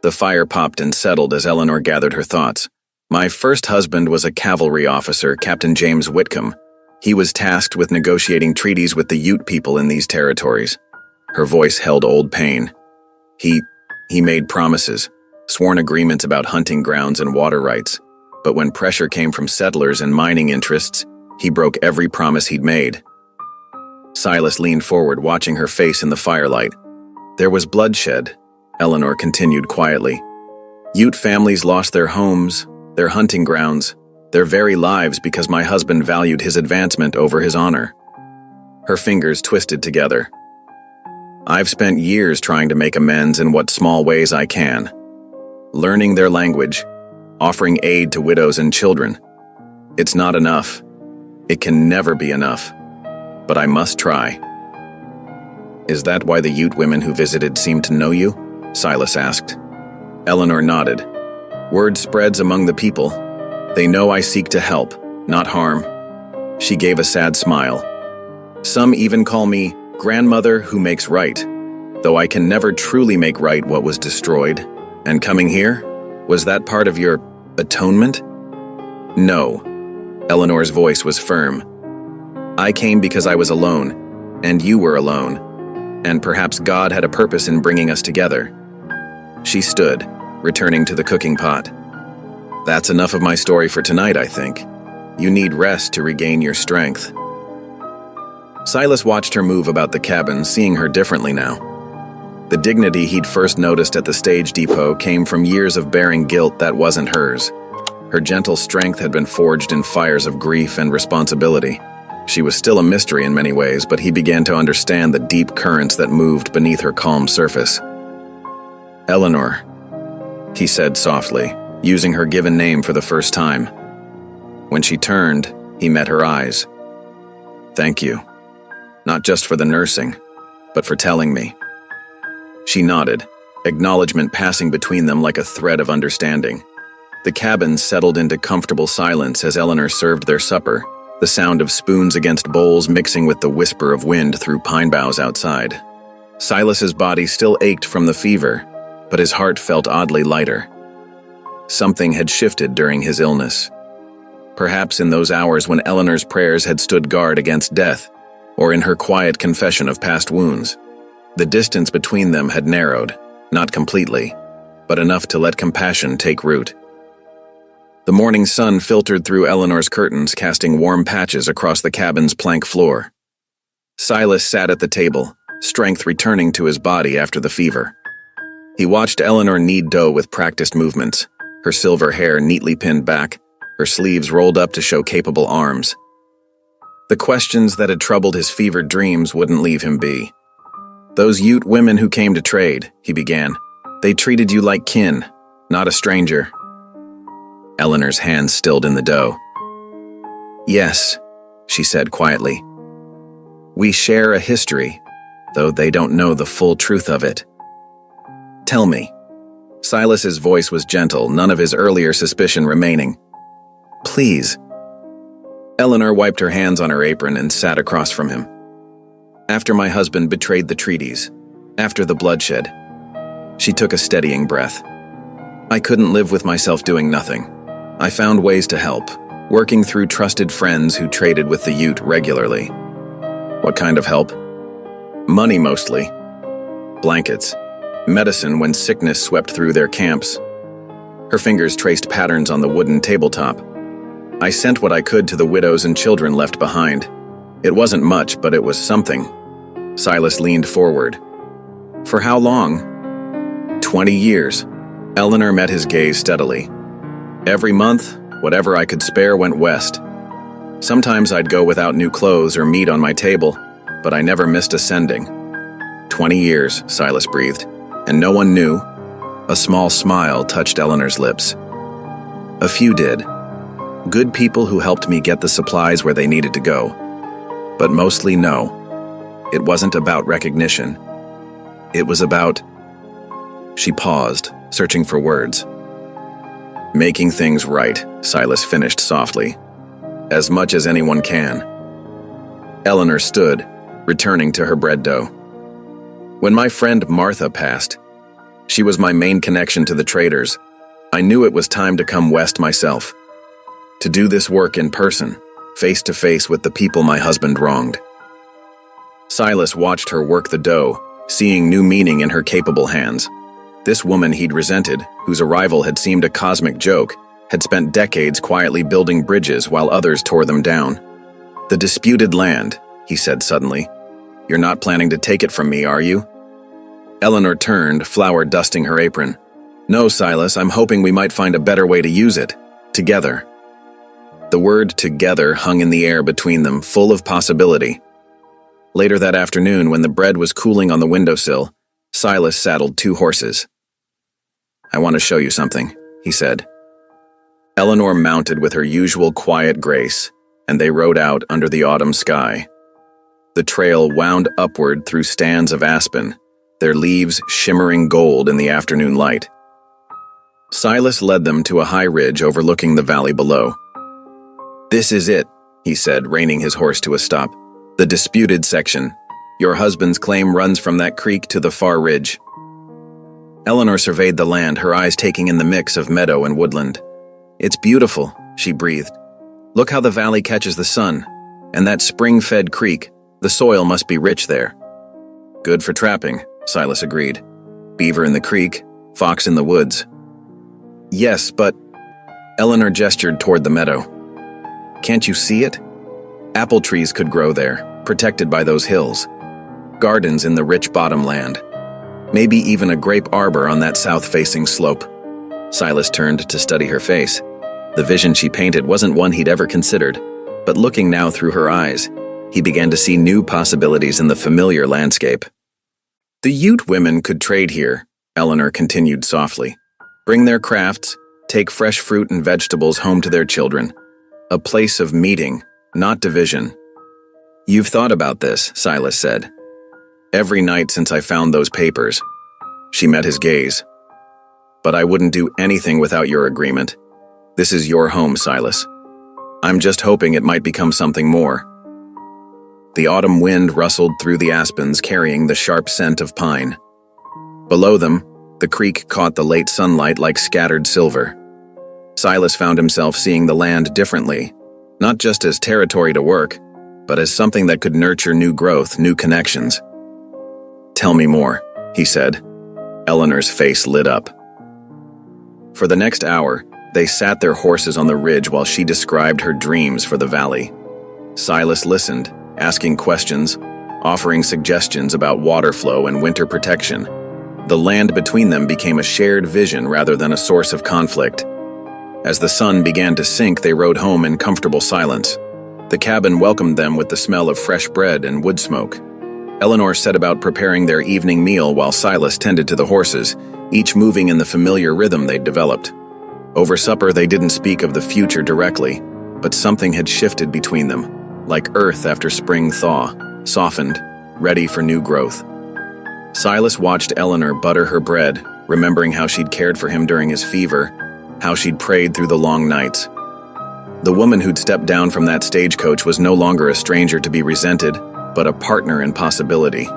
The fire popped and settled as Eleanor gathered her thoughts. My first husband was a cavalry officer, Captain James Whitcomb. He was tasked with negotiating treaties with the Ute people in these territories. Her voice held old pain. He made promises, sworn agreements about hunting grounds and water rights. But when pressure came from settlers and mining interests, he broke every promise he'd made. Silas leaned forward, watching her face in the firelight. There was bloodshed, Eleanor continued quietly. Ute families lost their homes, their hunting grounds, their very lives because my husband valued his advancement over his honor. Her fingers twisted together. I've spent years trying to make amends in what small ways I can. Learning their language, offering aid to widows and children. It's not enough. It can never be enough. But I must try. Is that why the Ute women who visited seemed to know you? Silas asked. Eleanor nodded. Word spreads among the people. They know I seek to help, not harm. She gave a sad smile. Some even call me grandmother who makes right, though I can never truly make right what was destroyed. And coming here, was that part of your atonement? No. Eleanor's voice was firm. I came because I was alone, and you were alone, and perhaps God had a purpose in bringing us together. She stood, returning to the cooking pot. That's enough of my story for tonight, I think. You need rest to regain your strength. Silas watched her move about the cabin, seeing her differently now. The dignity he'd first noticed at the stage depot came from years of bearing guilt that wasn't hers. Her gentle strength had been forged in fires of grief and responsibility. She was still a mystery in many ways, but he began to understand the deep currents that moved beneath her calm surface. Eleanor, he said softly, using her given name for the first time. When she turned, he met her eyes. Thank you. Not just for the nursing, but for telling me. She nodded, acknowledgement passing between them like a thread of understanding. The cabin settled into comfortable silence as Eleanor served their supper, the sound of spoons against bowls mixing with the whisper of wind through pine boughs outside. Silas's body still ached from the fever, but his heart felt oddly lighter. Something had shifted during his illness. Perhaps in those hours when Eleanor's prayers had stood guard against death, or in her quiet confession of past wounds. The distance between them had narrowed, not completely, but enough to let compassion take root. The morning sun filtered through Eleanor's curtains, casting warm patches across the cabin's plank floor. Silas sat at the table, strength returning to his body after the fever. He watched Eleanor knead dough with practiced movements, her silver hair neatly pinned back, her sleeves rolled up to show capable arms. The questions that had troubled his fevered dreams wouldn't leave him be. Those Ute women who came to trade, he began. They treated you like kin, not a stranger. Eleanor's hands stilled in the dough. Yes, she said quietly. We share a history, though they don't know the full truth of it. Tell me. Silas's voice was gentle, none of his earlier suspicion remaining. Please. Eleanor wiped her hands on her apron and sat across from him. After my husband betrayed the treaties, after the bloodshed, she took a steadying breath. I couldn't live with myself doing nothing. I found ways to help, working through trusted friends who traded with the Ute regularly. What kind of help? Money mostly. Blankets. Medicine when sickness swept through their camps. Her fingers traced patterns on the wooden tabletop. I sent what I could to the widows and children left behind. It wasn't much, but it was something. Silas leaned forward. For how long? 20 years. Eleanor met his gaze steadily. Every month, whatever I could spare went west. Sometimes I'd go without new clothes or meat on my table, but I never missed a sending. 20 years, Silas breathed, and no one knew. A small smile touched Eleanor's lips. A few did. Good people who helped me get the supplies where they needed to go. But mostly no. It wasn't about recognition. It was about... She paused, searching for words. Making things right, Silas finished softly. As much as anyone can. Eleanor stood, returning to her bread dough. When my friend Martha passed, she was my main connection to the traders. I knew it was time to come west myself, to do this work in person, face to face with the people my husband wronged. Silas watched her work the dough, seeing new meaning in her capable hands. This woman he'd resented, whose arrival had seemed a cosmic joke, had spent decades quietly building bridges while others tore them down. "The disputed land," he said suddenly. "You're not planning to take it from me, are you?" Eleanor turned, flour dusting her apron. "No, Silas, I'm hoping we might find a better way to use it. Together." The word "together" hung in the air between them, full of possibility. Later that afternoon, when the bread was cooling on the windowsill, Silas saddled 2 horses. "I want to show you something," he said. Eleanor mounted with her usual quiet grace, and they rode out under the autumn sky. The trail wound upward through stands of aspen, their leaves shimmering gold in the afternoon light. Silas led them to a high ridge overlooking the valley below. "This is it," he said, reining his horse to a stop. "The disputed section. Your husband's claim runs from that creek to the far ridge." Eleanor surveyed the land, her eyes taking in the mix of meadow and woodland. "It's beautiful," she breathed. "Look how the valley catches the sun. And that spring-fed creek, the soil must be rich there." "Good for trapping," Silas agreed. "Beaver in the creek, fox in the woods." "Yes, but—" Eleanor gestured toward the meadow. "Can't you see it? Apple trees could grow there, protected by those hills. Gardens in the rich bottomland. Maybe even a grape arbor on that south-facing slope." Silas turned to study her face. The vision she painted wasn't one he'd ever considered, but looking now through her eyes, he began to see new possibilities in the familiar landscape. "The Ute women could trade here," Eleanor continued softly. "Bring their crafts, take fresh fruit and vegetables home to their children. A place of meeting, not division." "You've thought about this," Silas said. "Every night since I found those papers." She met his gaze. "But I wouldn't do anything without your agreement. This is your home, Silas. I'm just hoping it might become something more." The autumn wind rustled through the aspens, carrying the sharp scent of pine. Below them, the creek caught the late sunlight like scattered silver. Silas found himself seeing the land differently, not just as territory to work, but as something that could nurture new growth, new connections. "Tell me more," he said. Eleanor's face lit up. For the next hour, they sat their horses on the ridge while she described her dreams for the valley. Silas listened, asking questions, offering suggestions about water flow and winter protection. The land between them became a shared vision rather than a source of conflict. As the sun began to sink, they rode home in comfortable silence. The cabin welcomed them with the smell of fresh bread and wood smoke. Eleanor set about preparing their evening meal while Silas tended to the horses, each moving in the familiar rhythm they'd developed. Over supper, they didn't speak of the future directly, but something had shifted between them, like earth after spring thaw, softened, ready for new growth. Silas watched Eleanor butter her bread, remembering how she'd cared for him during his fever, how she'd prayed through the long nights. The woman who'd stepped down from that stagecoach was no longer a stranger to be resented, but a partner in possibility.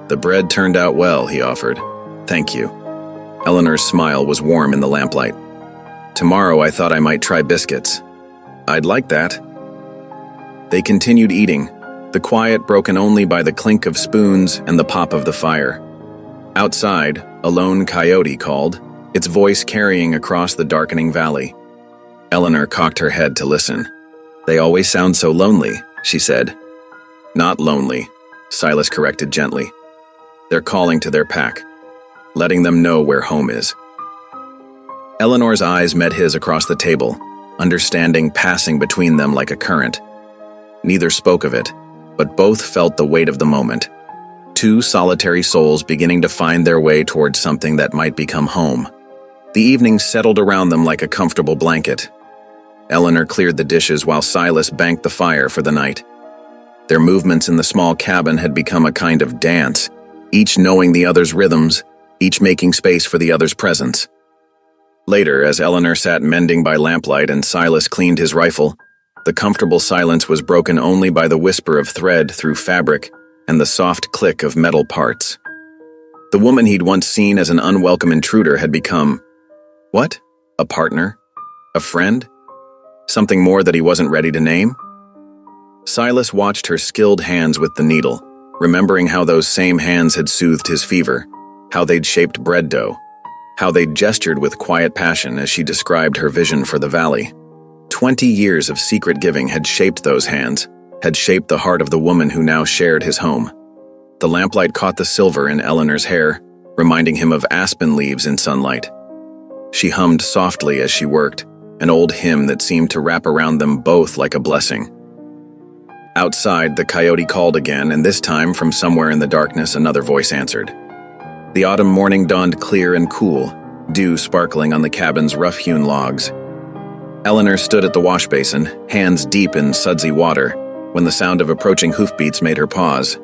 "The bread turned out well," he offered. "Thank you." Eleanor's smile was warm in the lamplight. "Tomorrow I thought I might try biscuits." "I'd like that." They continued eating, the quiet broken only by the clink of spoons and the pop of the fire. Outside, a lone coyote called, its voice carrying across the darkening valley. Eleanor cocked her head to listen. "They always sound so lonely," she said. "Not lonely," Silas corrected gently. "They're calling to their pack, letting them know where home is." Eleanor's eyes met his across the table, understanding passing between them like a current. Neither spoke of it, but both felt the weight of the moment. Two solitary souls beginning to find their way towards something that might become home. The evening settled around them like a comfortable blanket. Eleanor cleared the dishes while Silas banked the fire for the night. Their movements in the small cabin had become a kind of dance, each knowing the other's rhythms, each making space for the other's presence. Later, as Eleanor sat mending by lamplight and Silas cleaned his rifle, the comfortable silence was broken only by the whisper of thread through fabric and the soft click of metal parts. The woman he'd once seen as an unwelcome intruder had become, what? A partner? A friend? Something more that he wasn't ready to name? Silas watched her skilled hands with the needle, remembering how those same hands had soothed his fever, how they'd shaped bread dough, how they'd gestured with quiet passion as she described her vision for the valley. 20 years of secret giving had shaped those hands, had shaped the heart of the woman who now shared his home. The lamplight caught the silver in Eleanor's hair, reminding him of aspen leaves in sunlight. She hummed softly as she worked, an old hymn that seemed to wrap around them both like a blessing. Outside, the coyote called again, and this time, from somewhere in the darkness, another voice answered. The autumn morning dawned clear and cool, dew sparkling on the cabin's rough-hewn logs. Eleanor stood at the wash basin, hands deep in sudsy water, when the sound of approaching hoofbeats made her pause.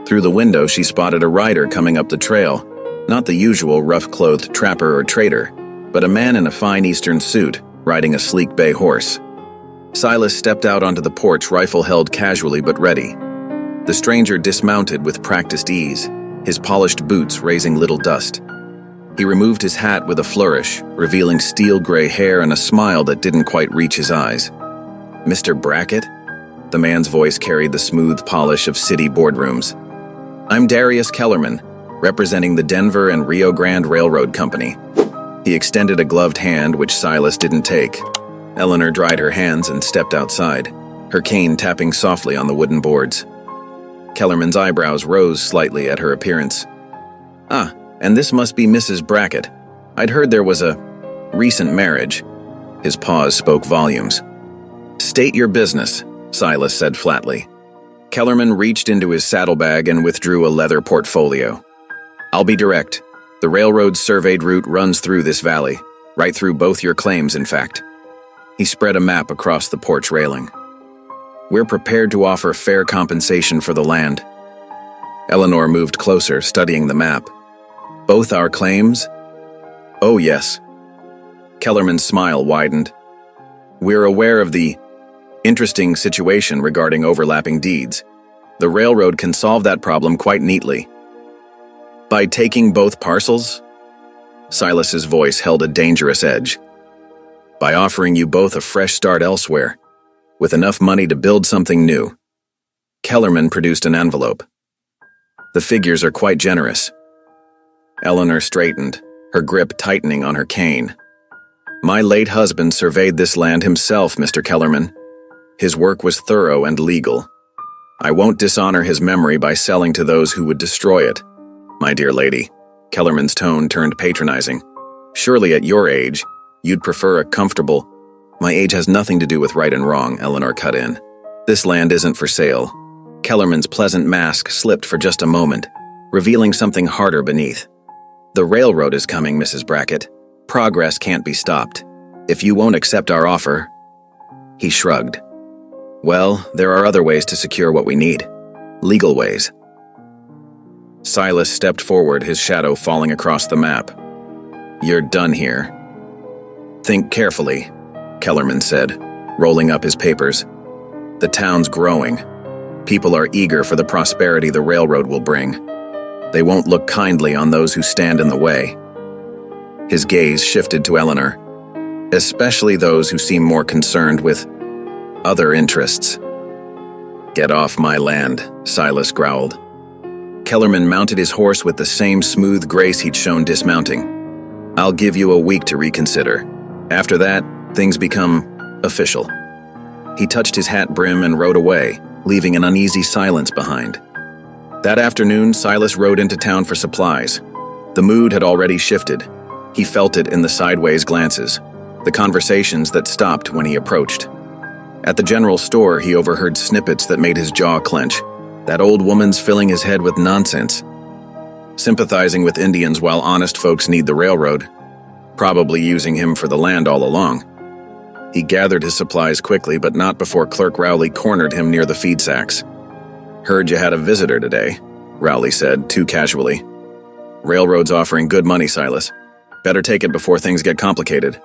Through the window, she spotted a rider coming up the trail, not the usual rough-clothed trapper or trader, but a man in a fine eastern suit, riding a sleek bay horse. Silas stepped out onto the porch, rifle held casually but ready. The stranger dismounted with practiced ease, his polished boots raising little dust. He removed his hat with a flourish, revealing steel-gray hair and a smile that didn't quite reach his eyes. "Mr. Brackett?" The man's voice carried the smooth polish of city boardrooms. "I'm Darius Kellerman, representing the Denver and Rio Grande Railroad Company." He extended a gloved hand, which Silas didn't take. Eleanor dried her hands and stepped outside, her cane tapping softly on the wooden boards. Kellerman's eyebrows rose slightly at her appearance. "Ah, and this must be Mrs. Brackett. I'd heard there was a recent marriage." His pause spoke volumes. "State your business," Silas said flatly. Kellerman reached into his saddlebag and withdrew a leather portfolio. "I'll be direct. The railroad's surveyed route runs through this valley, right through both your claims, in fact." He spread a map across the porch railing. "We're prepared to offer fair compensation for the land." Eleanor moved closer, studying the map. "Both our claims?" "Oh, yes." Kellerman's smile widened. "We're aware of the interesting situation regarding overlapping deeds. The railroad can solve that problem quite neatly." "By taking both parcels?" Silas's voice held a dangerous edge. "By offering you both a fresh start elsewhere, with enough money to build something new." Kellerman produced an envelope. "The figures are quite generous." Eleanor straightened, her grip tightening on her cane. "My late husband surveyed this land himself, Mr. Kellerman. His work was thorough and legal. I won't dishonor his memory by selling to those who would destroy it. My dear lady," Kellerman's tone turned patronizing, "surely at your age, you'd prefer a comfortable—" "My age has nothing to do with right and wrong," Eleanor cut in. "This land isn't for sale." Kellerman's pleasant mask slipped for just a moment, revealing something harder beneath. "The railroad is coming, Mrs. Brackett. Progress can't be stopped. If you won't accept our offer—" He shrugged. "Well, there are other ways to secure what we need. Legal ways." Silas stepped forward, his shadow falling across the map. "You're done here." "Think carefully," Kellerman said, rolling up his papers. "The town's growing. People are eager for the prosperity the railroad will bring. They won't look kindly on those who stand in the way." His gaze shifted to Eleanor, especially those who seem more concerned with other interests. "Get off my land," Silas growled. Kellerman mounted his horse with the same smooth grace he'd shown dismounting. "I'll give you a week to reconsider. After that, things become official." He touched his hat brim and rode away, leaving an uneasy silence behind. That afternoon, Silas rode into town for supplies. The mood had already shifted. He felt it in the sideways glances, the conversations that stopped when he approached. At the general store, he overheard snippets that made his jaw clench. That old woman's filling his head with nonsense. Sympathizing with Indians while honest folks need the railroad. Probably using him for the land all along. He gathered his supplies quickly, but not before Clerk Rowley cornered him near the feed sacks. "Heard you had a visitor today," Rowley said, too casually. "Railroad's offering good money, Silas. Better take it before things get complicated."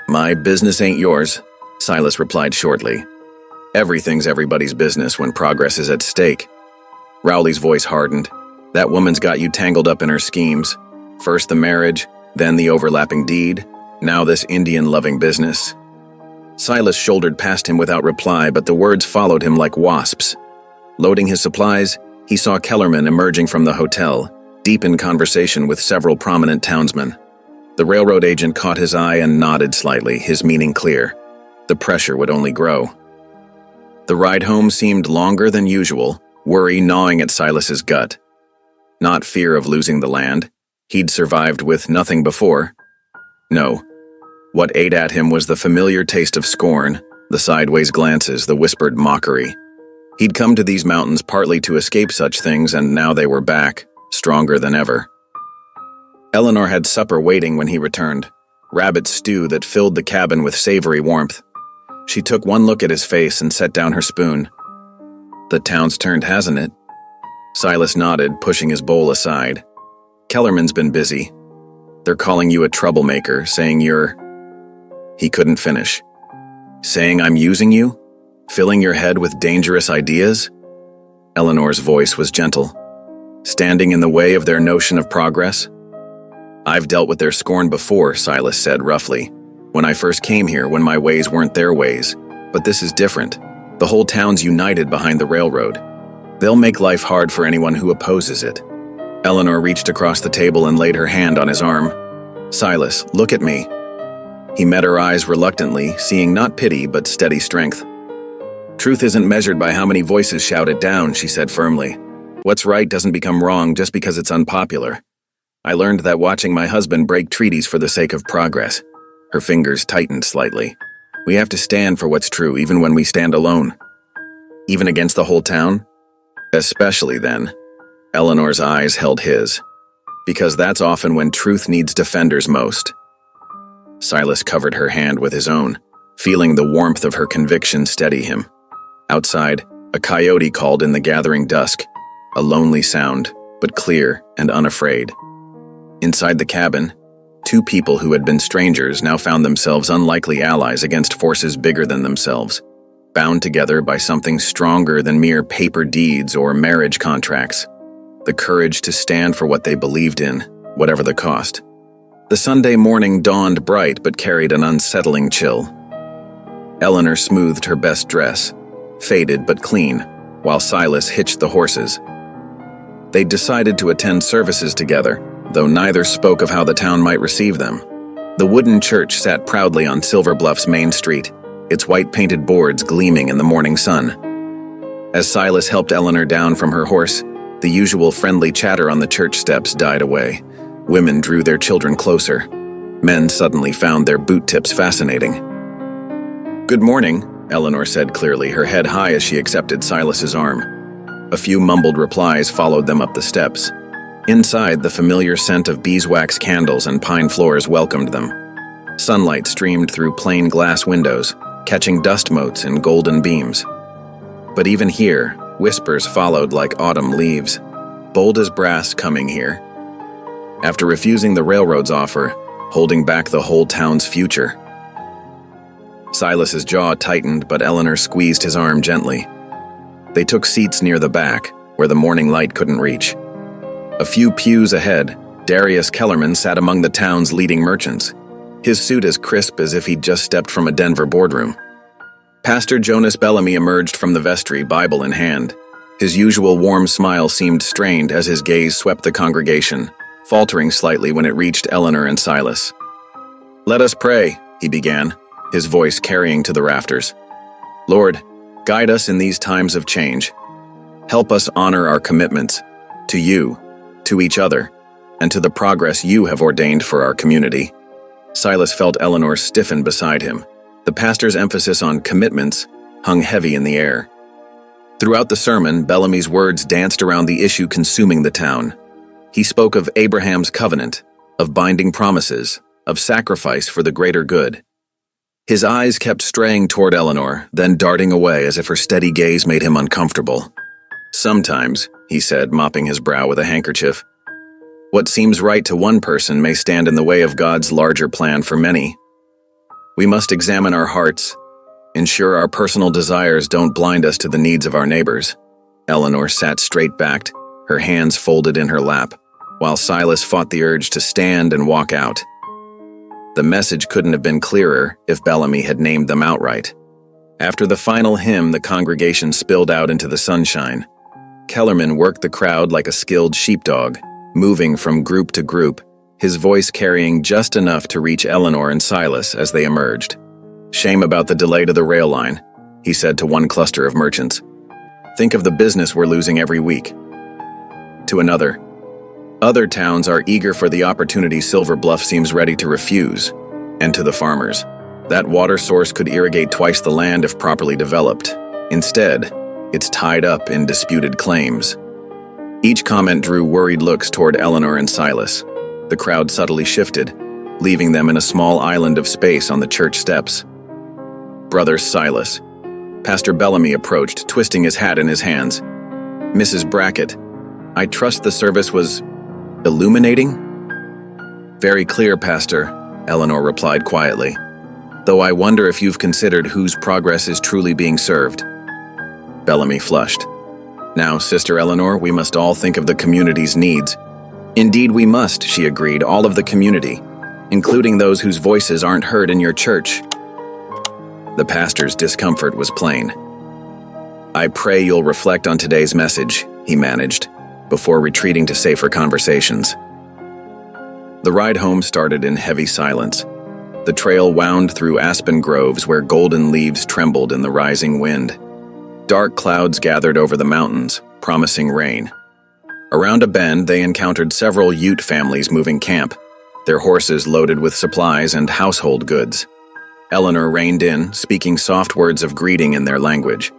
"My business ain't yours," Silas replied shortly. "Everything's everybody's business when progress is at stake." Rowley's voice hardened. That woman's got you tangled up in her schemes. First the marriage, then the overlapping deed, now this Indian-loving business. Silas shouldered past him without reply, but the words followed him like wasps. Loading his supplies, he saw Kellerman emerging from the hotel, deep in conversation with several prominent townsmen. The railroad agent caught his eye and nodded slightly, his meaning clear. The pressure would only grow. The ride home seemed longer than usual, worry gnawing at Silas's gut. Not fear of losing the land. He'd survived with nothing before. No. What ate at him was the familiar taste of scorn, the sideways glances, the whispered mockery. He'd come to these mountains partly to escape such things, and now they were back, stronger than ever. Eleanor had supper waiting when he returned, rabbit stew that filled the cabin with savory warmth. She took one look at his face and set down her spoon. The town's turned, hasn't it? Silas nodded, pushing his bowl aside. Kellerman's been busy. They're calling you a troublemaker, saying you're... He couldn't finish. Saying I'm using you? Filling your head with dangerous ideas? Eleanor's voice was gentle. Standing in the way of their notion of progress? I've dealt with their scorn before, Silas said roughly. When I first came here, when my ways weren't their ways. But this is different. The whole town's united behind the railroad. They'll make life hard for anyone who opposes it. Eleanor reached across the table and laid her hand on his arm. Silas, look at me. He met her eyes reluctantly, seeing not pity but steady strength. Truth isn't measured by how many voices shout it down, she said firmly. What's right doesn't become wrong just because it's unpopular. I learned that watching my husband break treaties for the sake of progress. Her fingers tightened slightly. We have to stand for what's true, even when we stand alone. Even against the whole town? Especially then. Eleanor's eyes held his. Because that's often when truth needs defenders most. Silas covered her hand with his own, feeling the warmth of her conviction steady him. Outside, a coyote called in the gathering dusk, a lonely sound, but clear and unafraid. Inside the cabin, two people who had been strangers now found themselves unlikely allies against forces bigger than themselves, bound together by something stronger than mere paper deeds or marriage contracts, the courage to stand for what they believed in, whatever the cost. The Sunday morning dawned bright but carried an unsettling chill. Eleanor smoothed her best dress, faded but clean, while Silas hitched the horses. They'd decided to attend services together, though neither spoke of how the town might receive them. The wooden church sat proudly on Silver Bluff's main street, its white-painted boards gleaming in the morning sun. As Silas helped Eleanor down from her horse, the usual friendly chatter on the church steps died away. Women drew their children closer. Men suddenly found their boot tips fascinating. Good morning, Eleanor said clearly, her head high as she accepted Silas's arm. A few mumbled replies followed them up the steps. Inside, the familiar scent of beeswax candles and pine floors welcomed them. Sunlight streamed through plain glass windows, catching dust motes in golden beams. But even here, whispers followed like autumn leaves. Bold as brass coming here. After refusing the railroad's offer, holding back the whole town's future. Silas's jaw tightened, but Eleanor squeezed his arm gently. They took seats near the back, where the morning light couldn't reach. A few pews ahead, Darius Kellerman sat among the town's leading merchants, his suit as crisp as if he'd just stepped from a Denver boardroom. Pastor Jonas Bellamy emerged from the vestry, Bible in hand. His usual warm smile seemed strained as his gaze swept the congregation, faltering slightly when it reached Eleanor and Silas. "Let us pray," he began, his voice carrying to the rafters. "Lord, guide us in these times of change. Help us honor our commitments, to you, to each other, and to the progress you have ordained for our community." Silas felt Eleanor stiffen beside him. The pastor's emphasis on commitments hung heavy in the air. Throughout the sermon, Bellamy's words danced around the issue consuming the town. He spoke of Abraham's covenant, of binding promises, of sacrifice for the greater good. His eyes kept straying toward Eleanor, then darting away as if her steady gaze made him uncomfortable. "Sometimes," he said, mopping his brow with a handkerchief, "what seems right to one person may stand in the way of God's larger plan for many. We must examine our hearts, ensure our personal desires don't blind us to the needs of our neighbors." Eleanor sat straight-backed, her hands folded in her lap, while Silas fought the urge to stand and walk out. The message couldn't have been clearer if Bellamy had named them outright. After the final hymn, the congregation spilled out into the sunshine. Kellerman worked the crowd like a skilled sheepdog, moving from group to group, his voice carrying just enough to reach Eleanor and Silas as they emerged. "Shame about the delay to the rail line," he said to one cluster of merchants. "Think of the business we're losing every week." To another, "Other towns are eager for the opportunity Silver Bluff seems ready to refuse." And to the farmers, "That water source could irrigate twice the land if properly developed. Instead, it's tied up in disputed claims." Each comment drew worried looks toward Eleanor and Silas. The crowd subtly shifted, leaving them in a small island of space on the church steps. "Brother Silas." Pastor Bellamy approached, twisting his hat in his hands. "Mrs. Brackett, I trust the service was illuminating?" "Very clear, Pastor," Eleanor replied quietly. "Though I wonder if you've considered whose progress is truly being served." Bellamy flushed. "Now, Sister Eleanor, we must all think of the community's needs." "Indeed we must," she agreed, "all of the community, including those whose voices aren't heard in your church." The pastor's discomfort was plain. "I pray you'll reflect on today's message," he managed, before retreating to safer conversations. The ride home started in heavy silence. The trail wound through aspen groves where golden leaves trembled in the rising wind. Dark clouds gathered over the mountains, promising rain. Around a bend, they encountered several Ute families moving camp, their horses loaded with supplies and household goods. Eleanor reined in, speaking soft words of greeting in their language.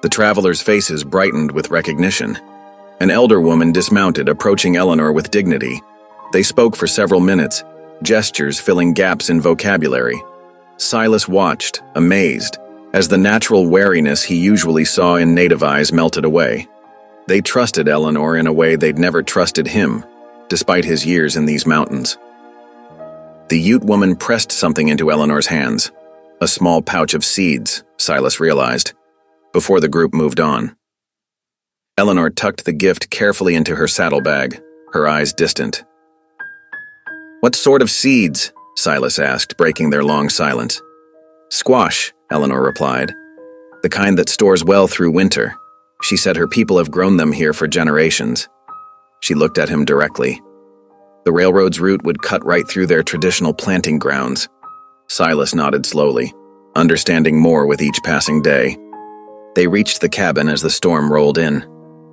The travelers' faces brightened with recognition. An elder woman dismounted, approaching Eleanor with dignity. They spoke for several minutes, gestures filling gaps in vocabulary. Silas watched, amazed, as the natural wariness he usually saw in native eyes melted away. They trusted Eleanor in a way they'd never trusted him, despite his years in these mountains. The Ute woman pressed something into Eleanor's hands, a small pouch of seeds, Silas realized, before the group moved on. Eleanor tucked the gift carefully into her saddlebag, her eyes distant. "What sort of seeds?" Silas asked, breaking their long silence. "Squash," Eleanor replied. "The kind that stores well through winter. She said her people have grown them here for generations." She looked at him directly. The railroad's route would cut right through their traditional planting grounds. Silas nodded slowly, understanding more with each passing day. They reached the cabin as the storm rolled in.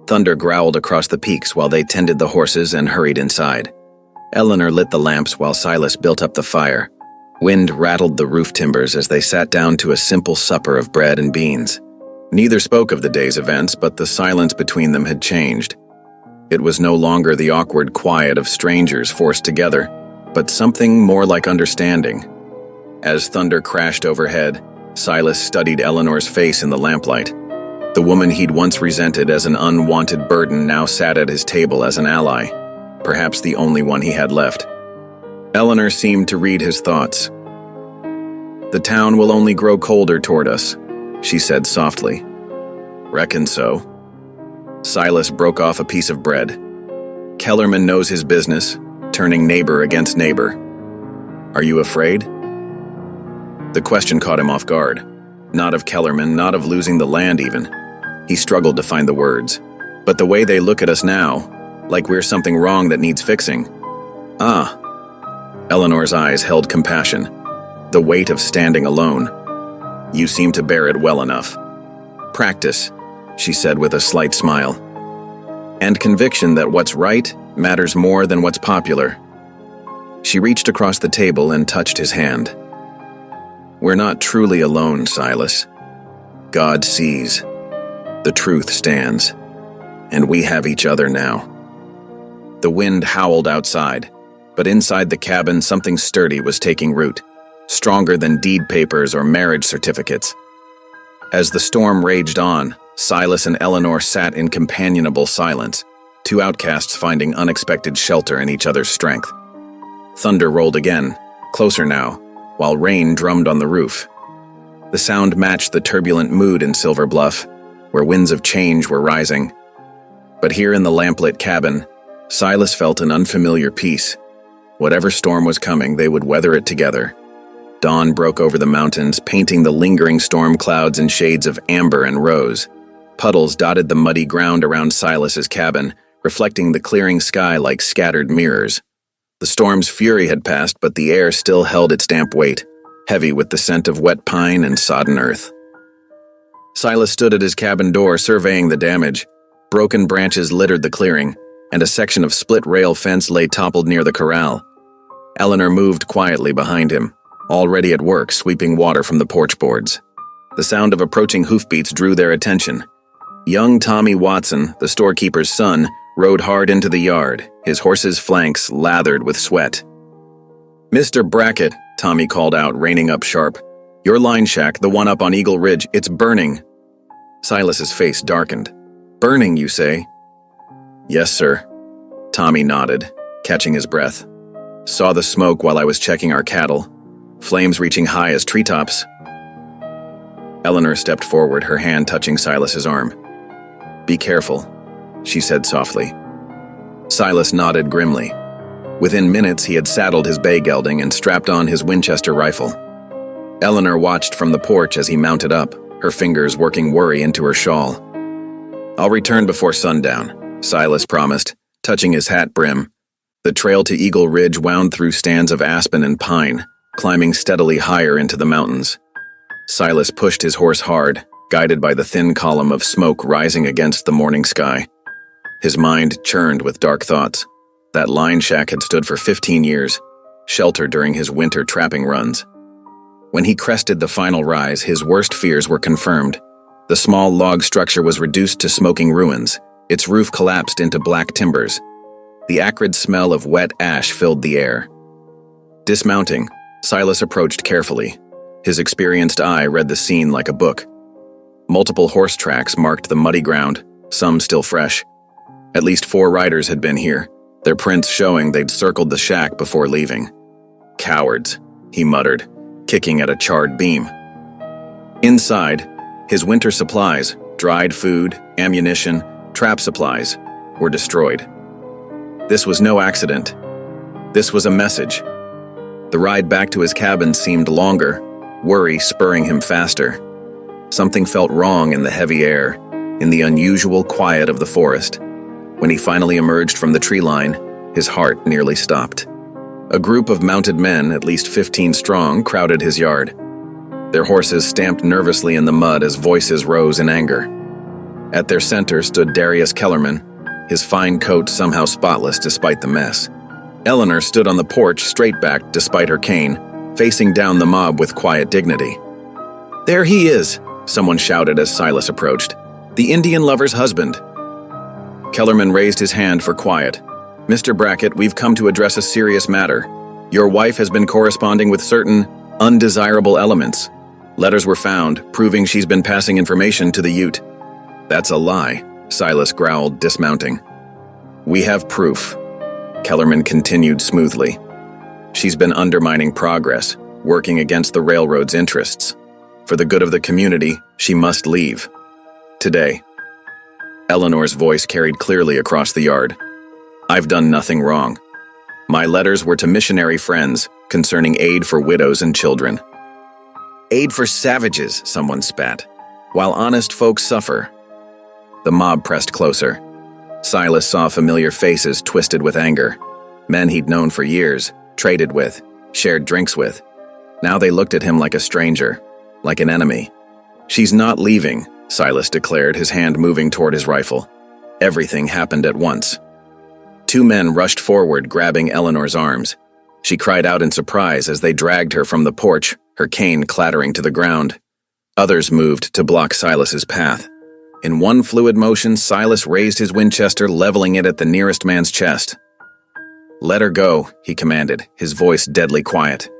Thunder growled across the peaks while they tended the horses and hurried inside. Eleanor lit the lamps while Silas built up the fire. Wind rattled the roof timbers as they sat down to a simple supper of bread and beans. Neither spoke of the day's events, but the silence between them had changed. It was no longer the awkward quiet of strangers forced together, but something more like understanding. As thunder crashed overhead, Silas studied Eleanor's face in the lamplight. The woman he'd once resented as an unwanted burden now sat at his table as an ally, perhaps the only one he had left. Eleanor seemed to read his thoughts. "The town will only grow colder toward us," she said softly. "Reckon so." Silas broke off a piece of bread. "Kellerman knows his business, turning neighbor against neighbor. Are you afraid?" The question caught him off guard. Not of Kellerman, not of losing the land even. He struggled to find the words. But the way they look at us now, like we're something wrong that needs fixing. "Ah." Eleanor's eyes held compassion, the weight of standing alone. "You seem to bear it well enough." "Practice," she said with a slight smile. "And conviction that what's right matters more than what's popular." She reached across the table and touched his hand. "We're not truly alone, Silas. God sees. The truth stands. And we have each other now." The wind howled outside, but inside the cabin something sturdy was taking root, stronger than deed papers or marriage certificates. As the storm raged on, Silas and Eleanor sat in companionable silence, two outcasts finding unexpected shelter in each other's strength. Thunder rolled again, closer now, while rain drummed on the roof. The sound matched the turbulent mood in Silver Bluff, where winds of change were rising. But here in the lamplit cabin, Silas felt an unfamiliar peace. Whatever storm was coming, they would weather it together. Dawn broke over the mountains, painting the lingering storm clouds in shades of amber and rose. Puddles dotted the muddy ground around Silas's cabin, reflecting the clearing sky like scattered mirrors. The storm's fury had passed, but the air still held its damp weight, heavy with the scent of wet pine and sodden earth. Silas stood at his cabin door, surveying the damage. Broken branches littered the clearing, and a section of split-rail fence lay toppled near the corral. Eleanor moved quietly behind him, already at work sweeping water from the porch boards. The sound of approaching hoofbeats drew their attention. Young Tommy Watson, the storekeeper's son, rode hard into the yard, his horse's flanks lathered with sweat. "Mr. Brackett," Tommy called out, reining up sharp. "Your line shack, the one up on Eagle Ridge, it's burning." Silas's face darkened. "Burning, you say?" "Yes, sir." Tommy nodded, catching his breath. "Saw the smoke while I was checking our cattle. Flames reaching high as treetops." Eleanor stepped forward, her hand touching Silas's arm. "Be careful," she said softly. Silas nodded grimly. Within minutes, he had saddled his bay gelding and strapped on his Winchester rifle. Eleanor watched from the porch as he mounted up, her fingers working worry into her shawl. "I'll return before sundown," Silas promised, touching his hat brim. The trail to Eagle Ridge wound through stands of aspen and pine, climbing steadily higher into the mountains. Silas pushed his horse hard, guided by the thin column of smoke rising against the morning sky. His mind churned with dark thoughts. That line shack had stood for 15 years, shelter during his winter trapping runs. When he crested the final rise, his worst fears were confirmed. The small log structure was reduced to smoking ruins, its roof collapsed into black timbers. The acrid smell of wet ash filled the air. Dismounting, Silas approached carefully. His experienced eye read the scene like a book. Multiple horse tracks marked the muddy ground, some still fresh. At least 4 riders had been here, their prints showing they'd circled the shack before leaving. "Cowards," he muttered, kicking at a charred beam. Inside, his winter supplies, dried food, ammunition, trap supplies, were destroyed. This was no accident. This was a message. The ride back to his cabin seemed longer, worry spurring him faster. Something felt wrong in the heavy air, in the unusual quiet of the forest. When he finally emerged from the tree line, his heart nearly stopped. A group of mounted men, at least 15 strong, crowded his yard. Their horses stamped nervously in the mud as voices rose in anger. At their center stood Darius Kellerman, his fine coat somehow spotless despite the mess. Eleanor stood on the porch, straight-backed despite her cane, facing down the mob with quiet dignity. "There he is," someone shouted as Silas approached. "The Indian lover's husband." Kellerman raised his hand for quiet. "Mr. Brackett, we've come to address a serious matter. Your wife has been corresponding with certain undesirable elements. Letters were found, proving she's been passing information to the Ute." "That's a lie," Silas growled, dismounting. "We have proof," Kellerman continued smoothly. "She's been undermining progress, working against the railroad's interests. For the good of the community, she must leave. Today." Eleanor's voice carried clearly across the yard. "I've done nothing wrong. My letters were to missionary friends concerning aid for widows and children." "Aid for savages," someone spat, "while honest folks suffer." The mob pressed closer. Silas saw familiar faces twisted with anger. Men he'd known for years, traded with, shared drinks with. Now they looked at him like a stranger, like an enemy. "She's not leaving," Silas declared, his hand moving toward his rifle. Everything happened at once. 2 men rushed forward, grabbing Eleanor's arms. She cried out in surprise as they dragged her from the porch, her cane clattering to the ground. Others moved to block Silas's path. In one fluid motion, Silas raised his Winchester, leveling it at the nearest man's chest. "Let her go," he commanded, his voice deadly quiet.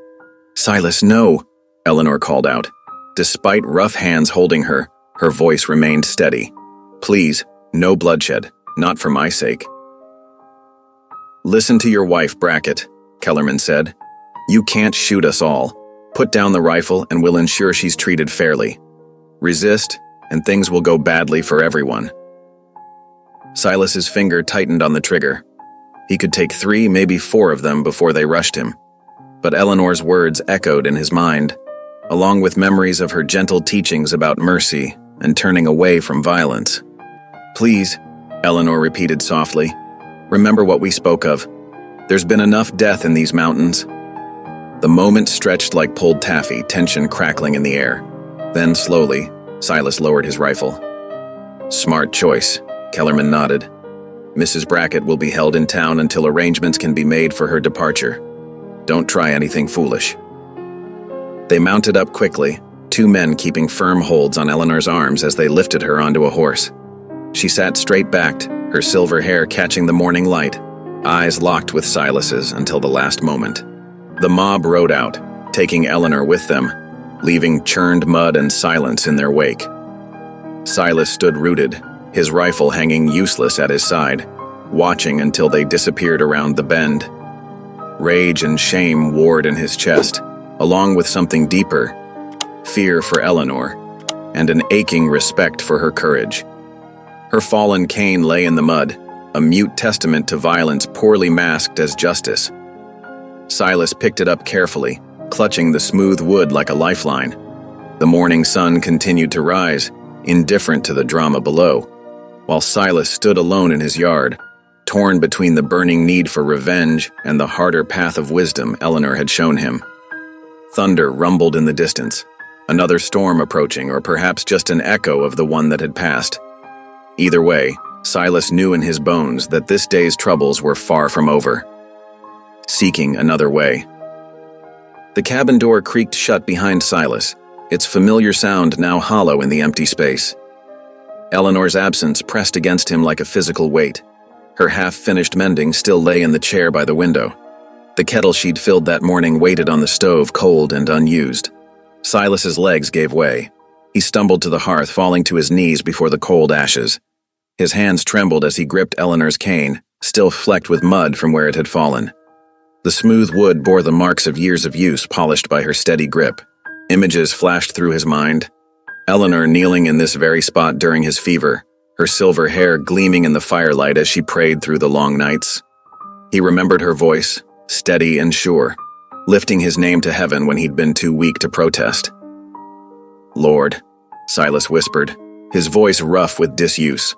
"Silas, no," Eleanor called out. Despite rough hands holding her, her voice remained steady. "Please, no bloodshed, not for my sake." "Listen to your wife, Brackett," Kellerman said. "You can't shoot us all. Put down the rifle and we'll ensure she's treated fairly. Resist, and things will go badly for everyone. Silas's finger tightened on the trigger. He could take 3, maybe 4 of them before they rushed him. But Eleanor's words echoed in his mind, along with memories of her gentle teachings about mercy and turning away from violence. "Please," Eleanor repeated softly, "remember what we spoke of. There's been enough death in these mountains." The moment stretched like pulled taffy, tension crackling in the air. Then, slowly, Silas lowered his rifle. "Smart choice," Kellerman nodded. "Mrs. Brackett will be held in town until arrangements can be made for her departure. Don't try anything foolish." They mounted up quickly, 2 men keeping firm holds on Eleanor's arms as they lifted her onto a horse. She sat straight-backed, her silver hair catching the morning light, eyes locked with Silas's until the last moment. The mob rode out, taking Eleanor with them, leaving churned mud and silence in their wake. Silas stood rooted, his rifle hanging useless at his side, watching until they disappeared around the bend. Rage and shame warred in his chest, along with something deeper, fear for Eleanor, and an aching respect for her courage. Her fallen cane lay in the mud, a mute testament to violence poorly masked as justice. Silas picked it up carefully, clutching the smooth wood like a lifeline. The morning sun continued to rise, indifferent to the drama below, while Silas stood alone in his yard, torn between the burning need for revenge and the harder path of wisdom Eleanor had shown him. Thunder rumbled in the distance, another storm approaching, or perhaps just an echo of the one that had passed. Either way, Silas knew in his bones that this day's troubles were far from over. Seeking another way. The cabin door creaked shut behind Silas, its familiar sound now hollow in the empty space. Eleanor's absence pressed against him like a physical weight. Her half-finished mending still lay in the chair by the window. The kettle she'd filled that morning waited on the stove, cold and unused. Silas's legs gave way. He stumbled to the hearth, falling to his knees before the cold ashes. His hands trembled as he gripped Eleanor's cane, still flecked with mud from where it had fallen. The smooth wood bore the marks of years of use, polished by her steady grip. Images flashed through his mind. Eleanor kneeling in this very spot during his fever, her silver hair gleaming in the firelight as she prayed through the long nights. He remembered her voice, steady and sure, lifting his name to heaven when he'd been too weak to protest. "Lord," Silas whispered, his voice rough with disuse.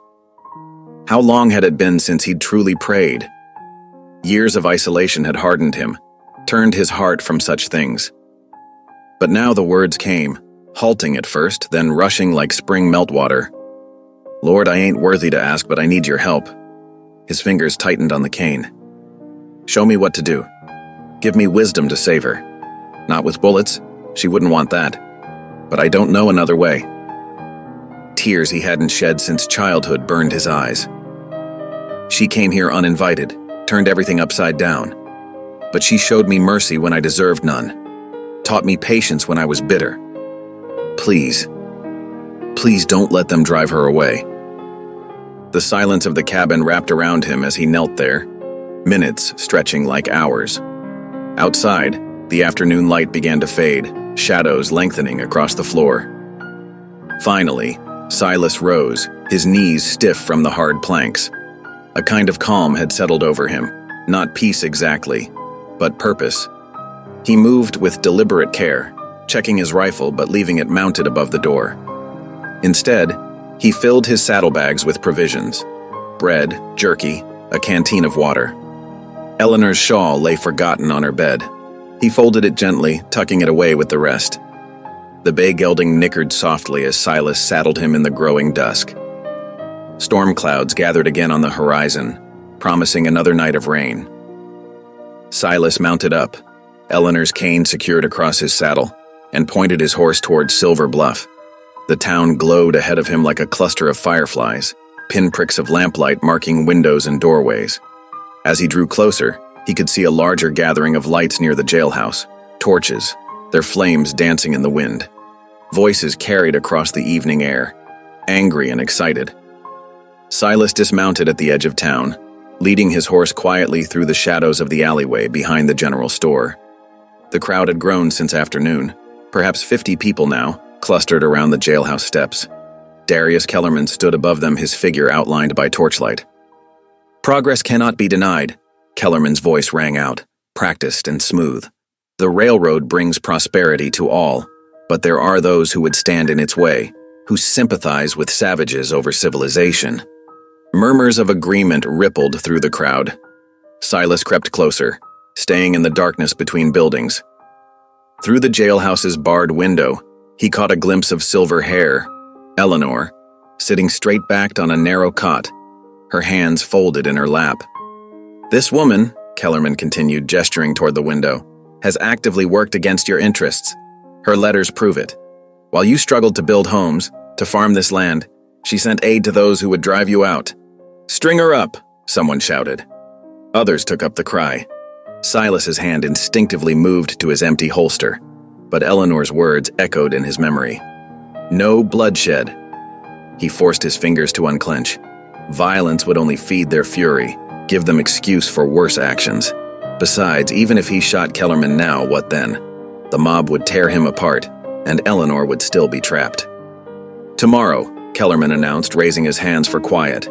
How long had it been since he'd truly prayed? Years of isolation had hardened him, turned his heart from such things. But now the words came, halting at first, then rushing like spring meltwater. "Lord, I ain't worthy to ask, but I need your help." His fingers tightened on the cane. "Show me what to do. Give me wisdom to save her. Not with bullets, she wouldn't want that. But I don't know another way." Tears he hadn't shed since childhood burned his eyes. "She came here uninvited, turned everything upside down. But she showed me mercy when I deserved none, taught me patience when I was bitter. Please, please don't let them drive her away." The silence of the cabin wrapped around him as he knelt there, minutes stretching like hours. Outside, the afternoon light began to fade, shadows lengthening across the floor. Finally, Silas rose, his knees stiff from the hard planks. A kind of calm had settled over him, not peace exactly, but purpose. He moved with deliberate care, checking his rifle but leaving it mounted above the door. Instead, he filled his saddlebags with provisions: bread, jerky, a canteen of water. Eleanor's shawl lay forgotten on her bed. He folded it gently, tucking it away with the rest. The bay gelding nickered softly as Silas saddled him in the growing dusk. Storm clouds gathered again on the horizon, promising another night of rain. Silas mounted up, Eleanor's cane secured across his saddle, and pointed his horse towards Silver Bluff. The town glowed ahead of him like a cluster of fireflies, pinpricks of lamplight marking windows and doorways. As he drew closer, he could see a larger gathering of lights near the jailhouse, torches, their flames dancing in the wind. Voices carried across the evening air, angry and excited. Silas dismounted at the edge of town, leading his horse quietly through the shadows of the alleyway behind the general store. The crowd had grown since afternoon, perhaps 50 people now, clustered around the jailhouse steps. Darius Kellerman stood above them, his figure outlined by torchlight. "Progress cannot be denied," Kellerman's voice rang out, practiced and smooth. "The railroad brings prosperity to all, but there are those who would stand in its way, who sympathize with savages over civilization." Murmurs of agreement rippled through the crowd. Silas crept closer, staying in the darkness between buildings. Through the jailhouse's barred window, he caught a glimpse of silver hair, Eleanor, sitting straight-backed on a narrow cot, her hands folded in her lap. "This woman," Kellerman continued, gesturing toward the window, "has actively worked against your interests. Her letters prove it. While you struggled to build homes, to farm this land, she sent aid to those who would drive you out." "String her up," someone shouted. Others took up the cry. Silas's hand instinctively moved to his empty holster, but Eleanor's words echoed in his memory. "No bloodshed." He forced his fingers to unclench. Violence would only feed their fury, give them excuse for worse actions. Besides, even if he shot Kellerman now, what then? The mob would tear him apart, and Eleanor would still be trapped. "Tomorrow," Kellerman announced, raising his hands for quiet.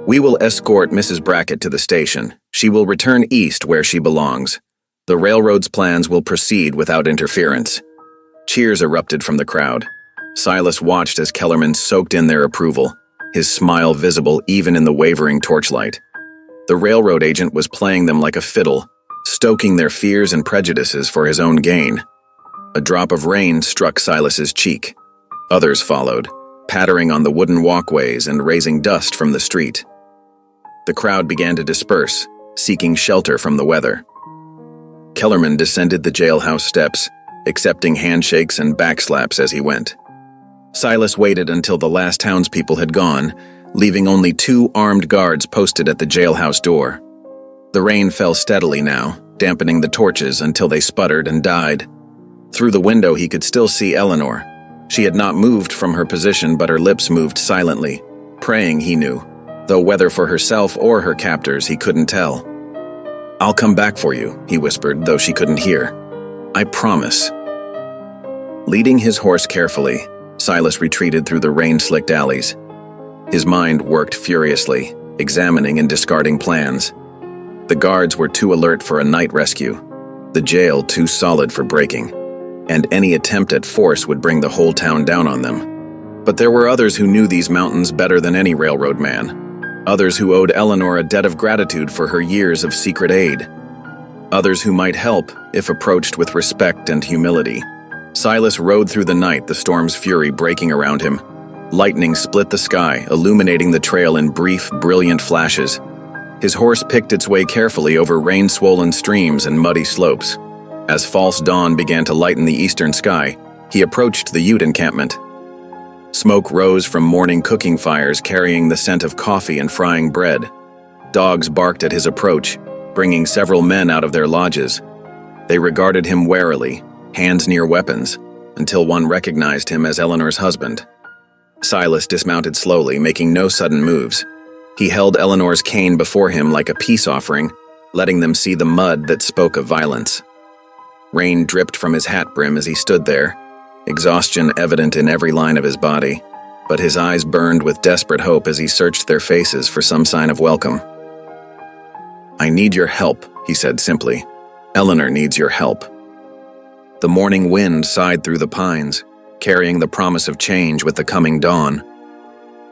"We will escort Mrs. Brackett to the station. She will return east where she belongs. The railroad's plans will proceed without interference." Cheers erupted from the crowd. Silas watched as Kellerman soaked in their approval, his smile visible even in the wavering torchlight. The railroad agent was playing them like a fiddle, stoking their fears and prejudices for his own gain. A drop of rain struck Silas's cheek. Others followed, pattering on the wooden walkways and raising dust from the street. The crowd began to disperse, seeking shelter from the weather. Kellerman descended the jailhouse steps, accepting handshakes and backslaps as he went. Silas waited until the last townspeople had gone, leaving only 2 armed guards posted at the jailhouse door. The rain fell steadily now, dampening the torches until they sputtered and died. Through the window he could still see Eleanor. She had not moved from her position, but her lips moved silently, praying, he knew, though whether for herself or her captors he couldn't tell. "I'll come back for you," he whispered, though she couldn't hear. "I promise." Leading his horse carefully, Silas retreated through the rain-slicked alleys. His mind worked furiously, examining and discarding plans. The guards were too alert for a night rescue, the jail too solid for breaking, and any attempt at force would bring the whole town down on them. But there were others who knew these mountains better than any railroad man, others who owed Eleanor a debt of gratitude for her years of secret aid, others who might help if approached with respect and humility. Silas rode through the night, the storm's fury breaking around him. Lightning split the sky, illuminating the trail in brief, brilliant flashes. His horse picked its way carefully over rain-swollen streams and muddy slopes. As false dawn began to lighten the eastern sky, he approached the Ute encampment. Smoke rose from morning cooking fires carrying the scent of coffee and frying bread. Dogs barked at his approach, bringing several men out of their lodges. They regarded him warily, hands near weapons, until one recognized him as Eleanor's husband. Silas dismounted slowly, making no sudden moves. He held Eleanor's cane before him like a peace offering, letting them see the mud that spoke of violence. Rain dripped from his hat brim as he stood there, exhaustion evident in every line of his body, but his eyes burned with desperate hope as he searched their faces for some sign of welcome. "I need your help," he said simply. "Eleanor needs your help." The morning wind sighed through the pines, carrying the promise of change with the coming dawn.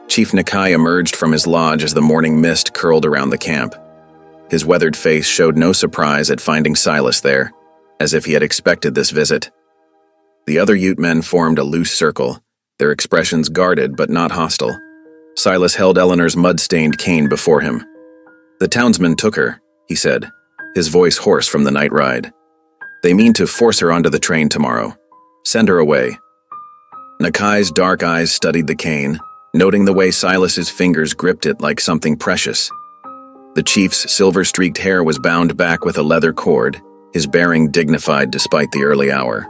Chief Nakai emerged from his lodge as the morning mist curled around the camp. His weathered face showed no surprise at finding Silas there, as if he had expected this visit. The other Ute men formed a loose circle, their expressions guarded but not hostile. Silas held Eleanor's mud-stained cane before him. "The townsmen took her," he said, his voice hoarse from the night ride. "They mean to force her onto the train tomorrow. Send her away." Nakai's dark eyes studied the cane, noting the way Silas's fingers gripped it like something precious. The chief's silver-streaked hair was bound back with a leather cord, his bearing dignified despite the early hour.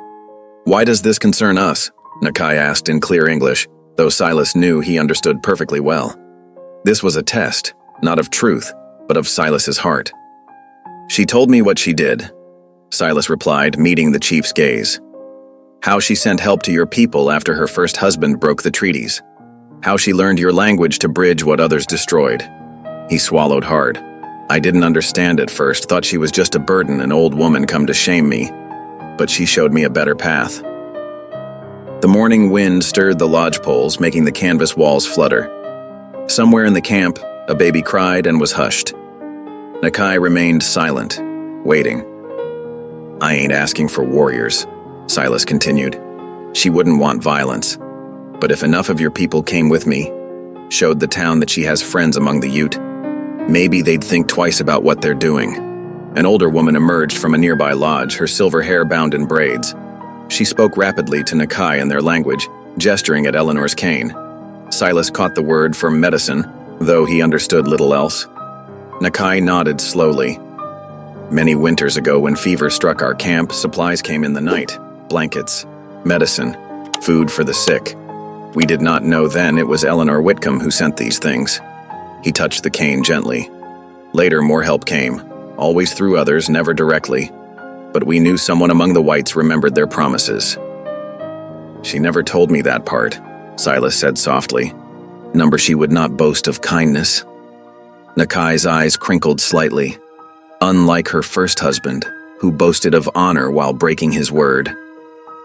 "Why does this concern us?" Nakai asked in clear English, though Silas knew he understood perfectly well. This was a test, not of truth, but of Silas's heart. "She told me what she did," Silas replied, meeting the chief's gaze. "How she sent help to your people after her first husband broke the treaties. How she learned your language to bridge what others destroyed. He swallowed hard. I didn't understand at first, thought she was just a burden, an old woman come to shame me. But she showed me a better path. The morning wind stirred the lodge poles, making the canvas walls flutter. Somewhere in the camp, a baby cried and was hushed. Nakai remained silent, waiting. I ain't asking for warriors, Silas continued. She wouldn't want violence. But if enough of your people came with me, showed the town that she has friends among the Ute, maybe they'd think twice about what they're doing. An older woman emerged from a nearby lodge, her silver hair bound in braids. She spoke rapidly to Nakai in their language, gesturing at Eleanor's cane. Silas caught the word for medicine, though he understood little else. Nakai nodded slowly. Many winters ago, when fever struck our camp, supplies came in the night. Blankets, medicine, food for the sick. We did not know then it was Eleanor Whitcomb who sent these things. He touched the cane gently. Later, more help came, always through others, never directly. But we knew someone among the whites remembered their promises. She never told me that part, Silas said softly. Number she would not boast of kindness. Nakai's eyes crinkled slightly. Unlike her first husband, who boasted of honor while breaking his word.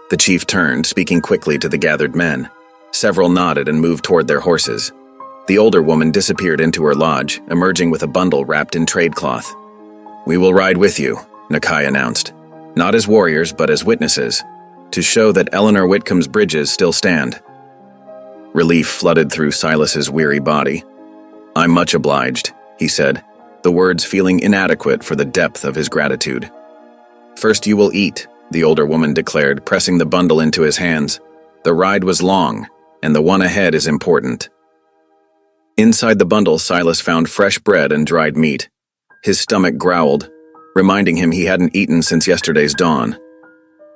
The chief turned, speaking quickly to the gathered men. Several nodded and moved toward their horses. The older woman disappeared into her lodge, emerging with a bundle wrapped in trade cloth. We will ride with you, Nakai announced. Not as warriors, but as witnesses, to show that Eleanor Whitcomb's bridges still stand. Relief flooded through Silas's weary body. I'm much obliged, he said, the words feeling inadequate for the depth of his gratitude. First you will eat, the older woman declared, pressing the bundle into his hands. The ride was long, and the one ahead is important. Inside the bundle, Silas found fresh bread and dried meat. His stomach growled, reminding him he hadn't eaten since yesterday's dawn.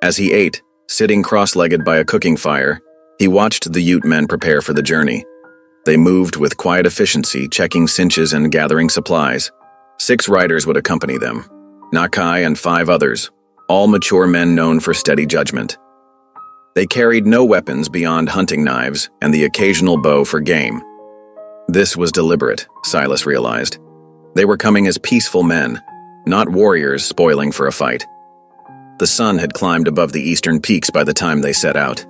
As he ate, sitting cross-legged by a cooking fire, he watched the Ute men prepare for the journey. They moved with quiet efficiency, checking cinches and gathering supplies. 6 riders would accompany them, Nakai and 5 others, all mature men known for steady judgment. They carried no weapons beyond hunting knives and the occasional bow for game. This was deliberate, Silas realized. They were coming as peaceful men, not warriors spoiling for a fight. The sun had climbed above the eastern peaks by the time they set out.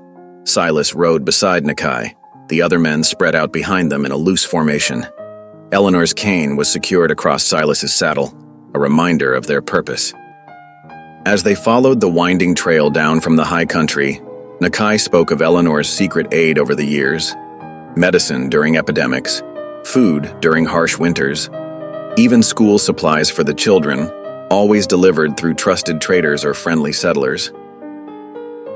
Silas rode beside Nakai. The other men spread out behind them in a loose formation. Eleanor's cane was secured across Silas's saddle, a reminder of their purpose. As they followed the winding trail down from the high country, Nakai spoke of Eleanor's secret aid over the years, medicine during epidemics, food during harsh winters, even school supplies for the children, always delivered through trusted traders or friendly settlers.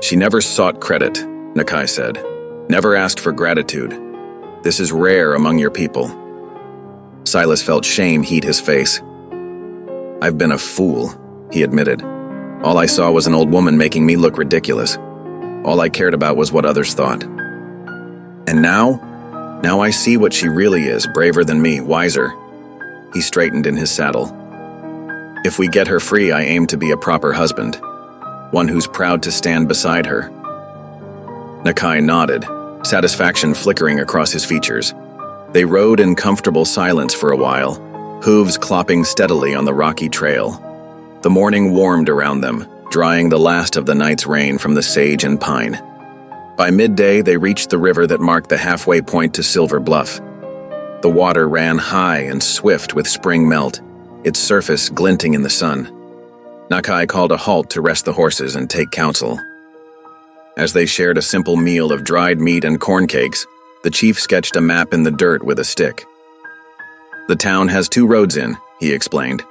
She never sought credit, Nakai said, never asked for gratitude. This is rare among your people. Silas felt shame heat his face. I've been a fool, he admitted. All I saw was an old woman making me look ridiculous. All I cared about was what others thought. And now I see what she really is, braver than me, wiser. He straightened in his saddle. If we get her free, I aim to be a proper husband, one who's proud to stand beside her. Nakai nodded, satisfaction flickering across his features. They rode in comfortable silence for a while, hooves clopping steadily on the rocky trail. The morning warmed around them, drying the last of the night's rain from the sage and pine. By midday, they reached the river that marked the halfway point to Silver Bluff. The water ran high and swift with spring melt, its surface glinting in the sun. Nakai called a halt to rest the horses and take counsel. As they shared a simple meal of dried meat and corn cakes, the chief sketched a map in the dirt with a stick. The town has 2 roads in, he explained.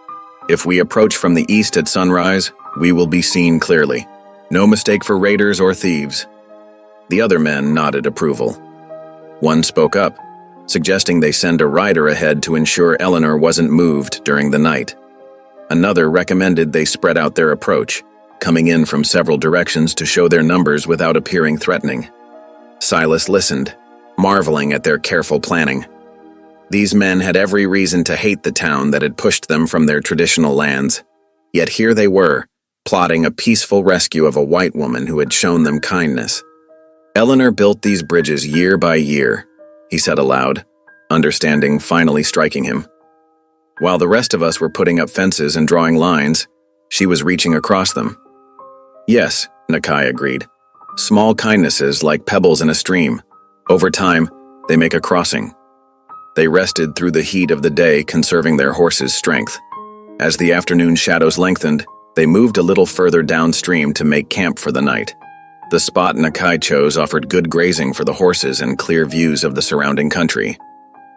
If we approach from the east at sunrise, we will be seen clearly. No mistake for raiders or thieves. The other men nodded approval. One spoke up, suggesting they send a rider ahead to ensure Eleanor wasn't moved during the night. Another recommended they spread out their approach, coming in from several directions to show their numbers without appearing threatening. Silas listened, marveling at their careful planning. These men had every reason to hate the town that had pushed them from their traditional lands. Yet here they were, plotting a peaceful rescue of a white woman who had shown them kindness. Eleanor built these bridges year by year, he said aloud, understanding finally striking him. While the rest of us were putting up fences and drawing lines, she was reaching across them. Yes, Nakai agreed. Small kindnesses like pebbles in a stream. Over time, they make a crossing. They rested through the heat of the day, conserving their horses' strength. As the afternoon shadows lengthened, they moved a little further downstream to make camp for the night. The spot Nakai chose offered good grazing for the horses and clear views of the surrounding country.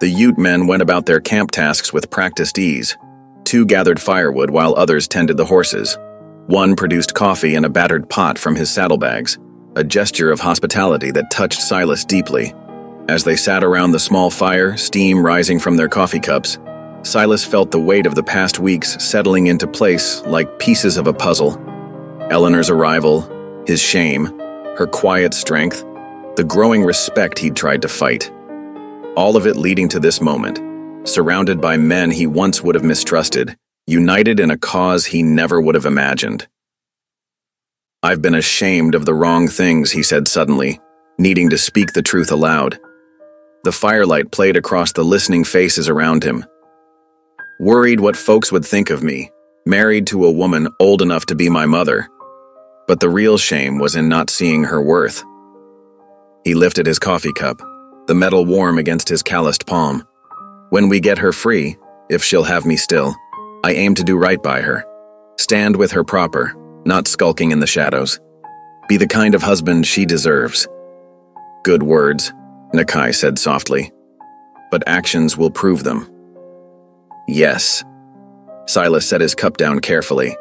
The Ute men went about their camp tasks with practiced ease. 2 gathered firewood while others tended the horses. 1 produced coffee in a battered pot from his saddlebags, a gesture of hospitality that touched Silas deeply. As they sat around the small fire, steam rising from their coffee cups, Silas felt the weight of the past weeks settling into place like pieces of a puzzle. Eleanor's arrival, his shame, her quiet strength, the growing respect he'd tried to fight. All of it leading to this moment, surrounded by men he once would have mistrusted, united in a cause he never would have imagined. "I've been ashamed of the wrong things," he said suddenly, needing to speak the truth aloud. The firelight played across the listening faces around him. "Worried what folks would think of me, married to a woman old enough to be my mother. But the real shame was in not seeing her worth." He lifted his coffee cup, the metal warm against his calloused palm. "When we get her free, if she'll have me still, I aim to do right by her. Stand with her proper, not skulking in the shadows. Be the kind of husband she deserves." "Good words," Nakai said softly, "but actions will prove them." "Yes." Silas set his cup down carefully.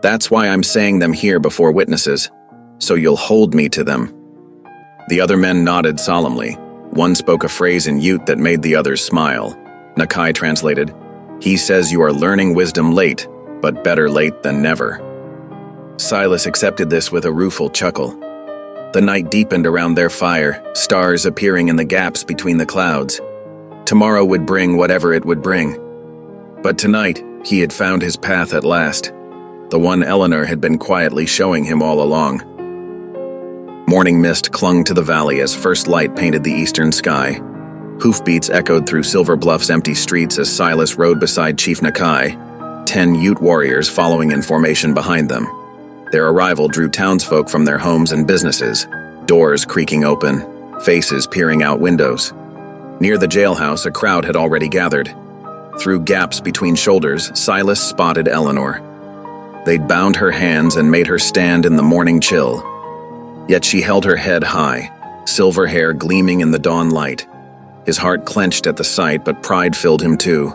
"That's why I'm saying them here before witnesses, so you'll hold me to them." The other men nodded solemnly. One spoke a phrase in Ute that made the others smile. Nakai translated, "He says you are learning wisdom late, but better late than never." Silas accepted this with a rueful chuckle. The night deepened around their fire, stars appearing in the gaps between the clouds. Tomorrow would bring whatever it would bring. But tonight, he had found his path at last, the one Eleanor had been quietly showing him all along. Morning mist clung to the valley as first light painted the eastern sky. Hoofbeats echoed through Silver Bluff's empty streets as Silas rode beside Chief Nakai, 10 Ute warriors following in formation behind them. Their arrival drew townsfolk from their homes and businesses, doors creaking open, faces peering out windows. Near the jailhouse, a crowd had already gathered. Through gaps between shoulders, Silas spotted Eleanor. They'd bound her hands and made her stand in the morning chill. Yet she held her head high, silver hair gleaming in the dawn light. His heart clenched at the sight, but pride filled him too.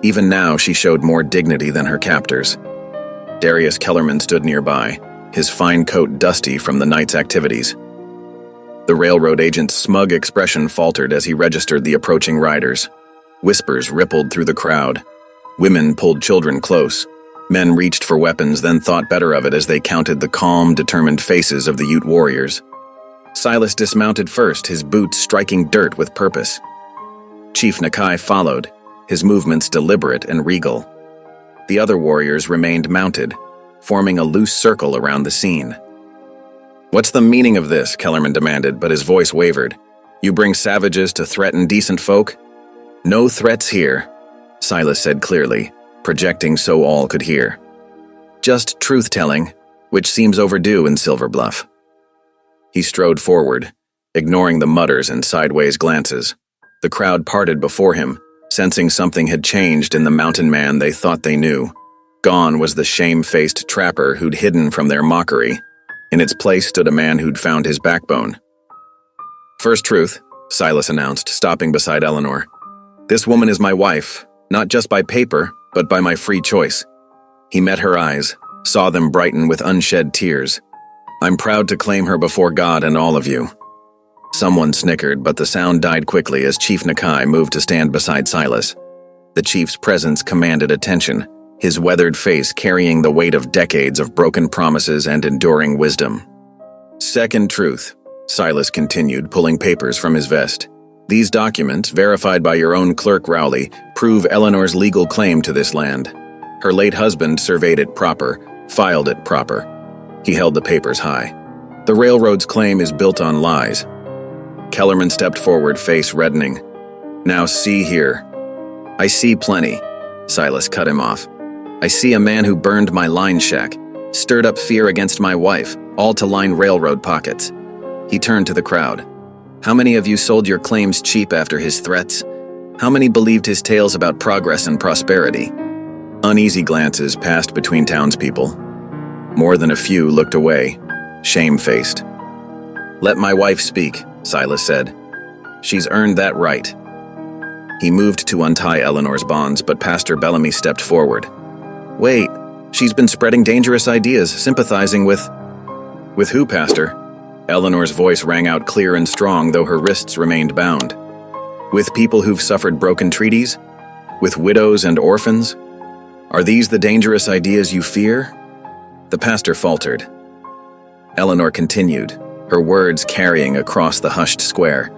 Even now, she showed more dignity than her captors. Darius Kellerman stood nearby, his fine coat dusty from the night's activities. The railroad agent's smug expression faltered as he registered the approaching riders. Whispers rippled through the crowd. Women pulled children close. Men reached for weapons, then thought better of it as they counted the calm, determined faces of the Ute warriors. Silas dismounted first, his boots striking dirt with purpose. Chief Nakai followed, his movements deliberate and regal. The other warriors remained mounted, forming a loose circle around the scene. "What's the meaning of this?" Kellerman demanded, but his voice wavered. "You bring savages to threaten decent folk?" "No threats here," Silas said clearly, projecting so all could hear. "Just truth-telling, which seems overdue in Silver Bluff." He strode forward, ignoring the mutters and sideways glances. The crowd parted before him, sensing something had changed in the mountain man they thought they knew. Gone was the shame-faced trapper who'd hidden from their mockery. In its place stood a man who'd found his backbone. "First truth," Silas announced, stopping beside Eleanor. "This woman is my wife, not just by paper, but by my free choice." He met her eyes, saw them brighten with unshed tears. "I'm proud to claim her before God and all of you." Someone snickered, but the sound died quickly as Chief Nakai moved to stand beside Silas. The chief's presence commanded attention, his weathered face carrying the weight of decades of broken promises and enduring wisdom. "Second truth," Silas continued, pulling papers from his vest. "These documents, verified by your own clerk Rowley, prove Eleanor's legal claim to this land. Her late husband surveyed it proper, filed it proper." He held the papers high. "The railroad's claim is built on lies." Kellerman stepped forward, face reddening. Now see here. I see plenty. Silas cut him off. I see a man who burned my line shack, stirred up fear against my wife, all to line railroad pockets. He turned to the crowd. How many of you sold your claims cheap after his threats? How many believed his tales about progress and prosperity? Uneasy glances passed between townspeople. More than a few looked away, shame-faced. Let my wife speak, Silas said. She's earned that right. He moved to untie Eleanor's bonds, but Pastor Bellamy stepped forward. Wait, she's been spreading dangerous ideas, sympathizing with... With who, Pastor? Eleanor's voice rang out clear and strong, though her wrists remained bound. With people who've suffered broken treaties? With widows and orphans? Are these the dangerous ideas you fear? The pastor faltered. Eleanor continued, her words carrying across the hushed square.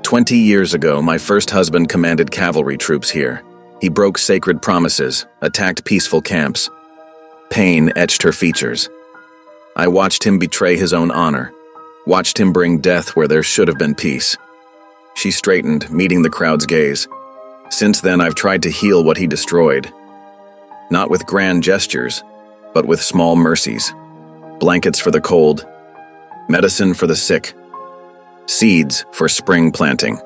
20 years ago, my first husband commanded cavalry troops here. He broke sacred promises, attacked peaceful camps. Pain etched her features. I watched him betray his own honor, watched him bring death where there should have been peace. She straightened, meeting the crowd's gaze. Since then, I've tried to heal what he destroyed. Not with grand gestures, but with small mercies. Blankets for the cold, medicine for the sick, seeds for spring planting.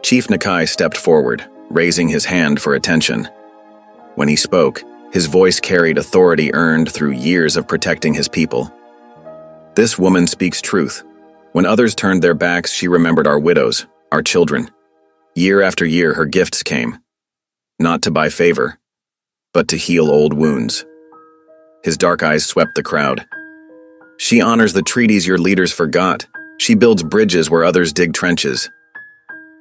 Chief Nakai stepped forward, raising his hand for attention. When he spoke, his voice carried authority earned through years of protecting his people. This woman speaks truth. When others turned their backs, she remembered our widows, our children. Year after year, her gifts came. Not to buy favor, but to heal old wounds. His dark eyes swept the crowd. She honors the treaties your leaders forgot. She builds bridges where others dig trenches.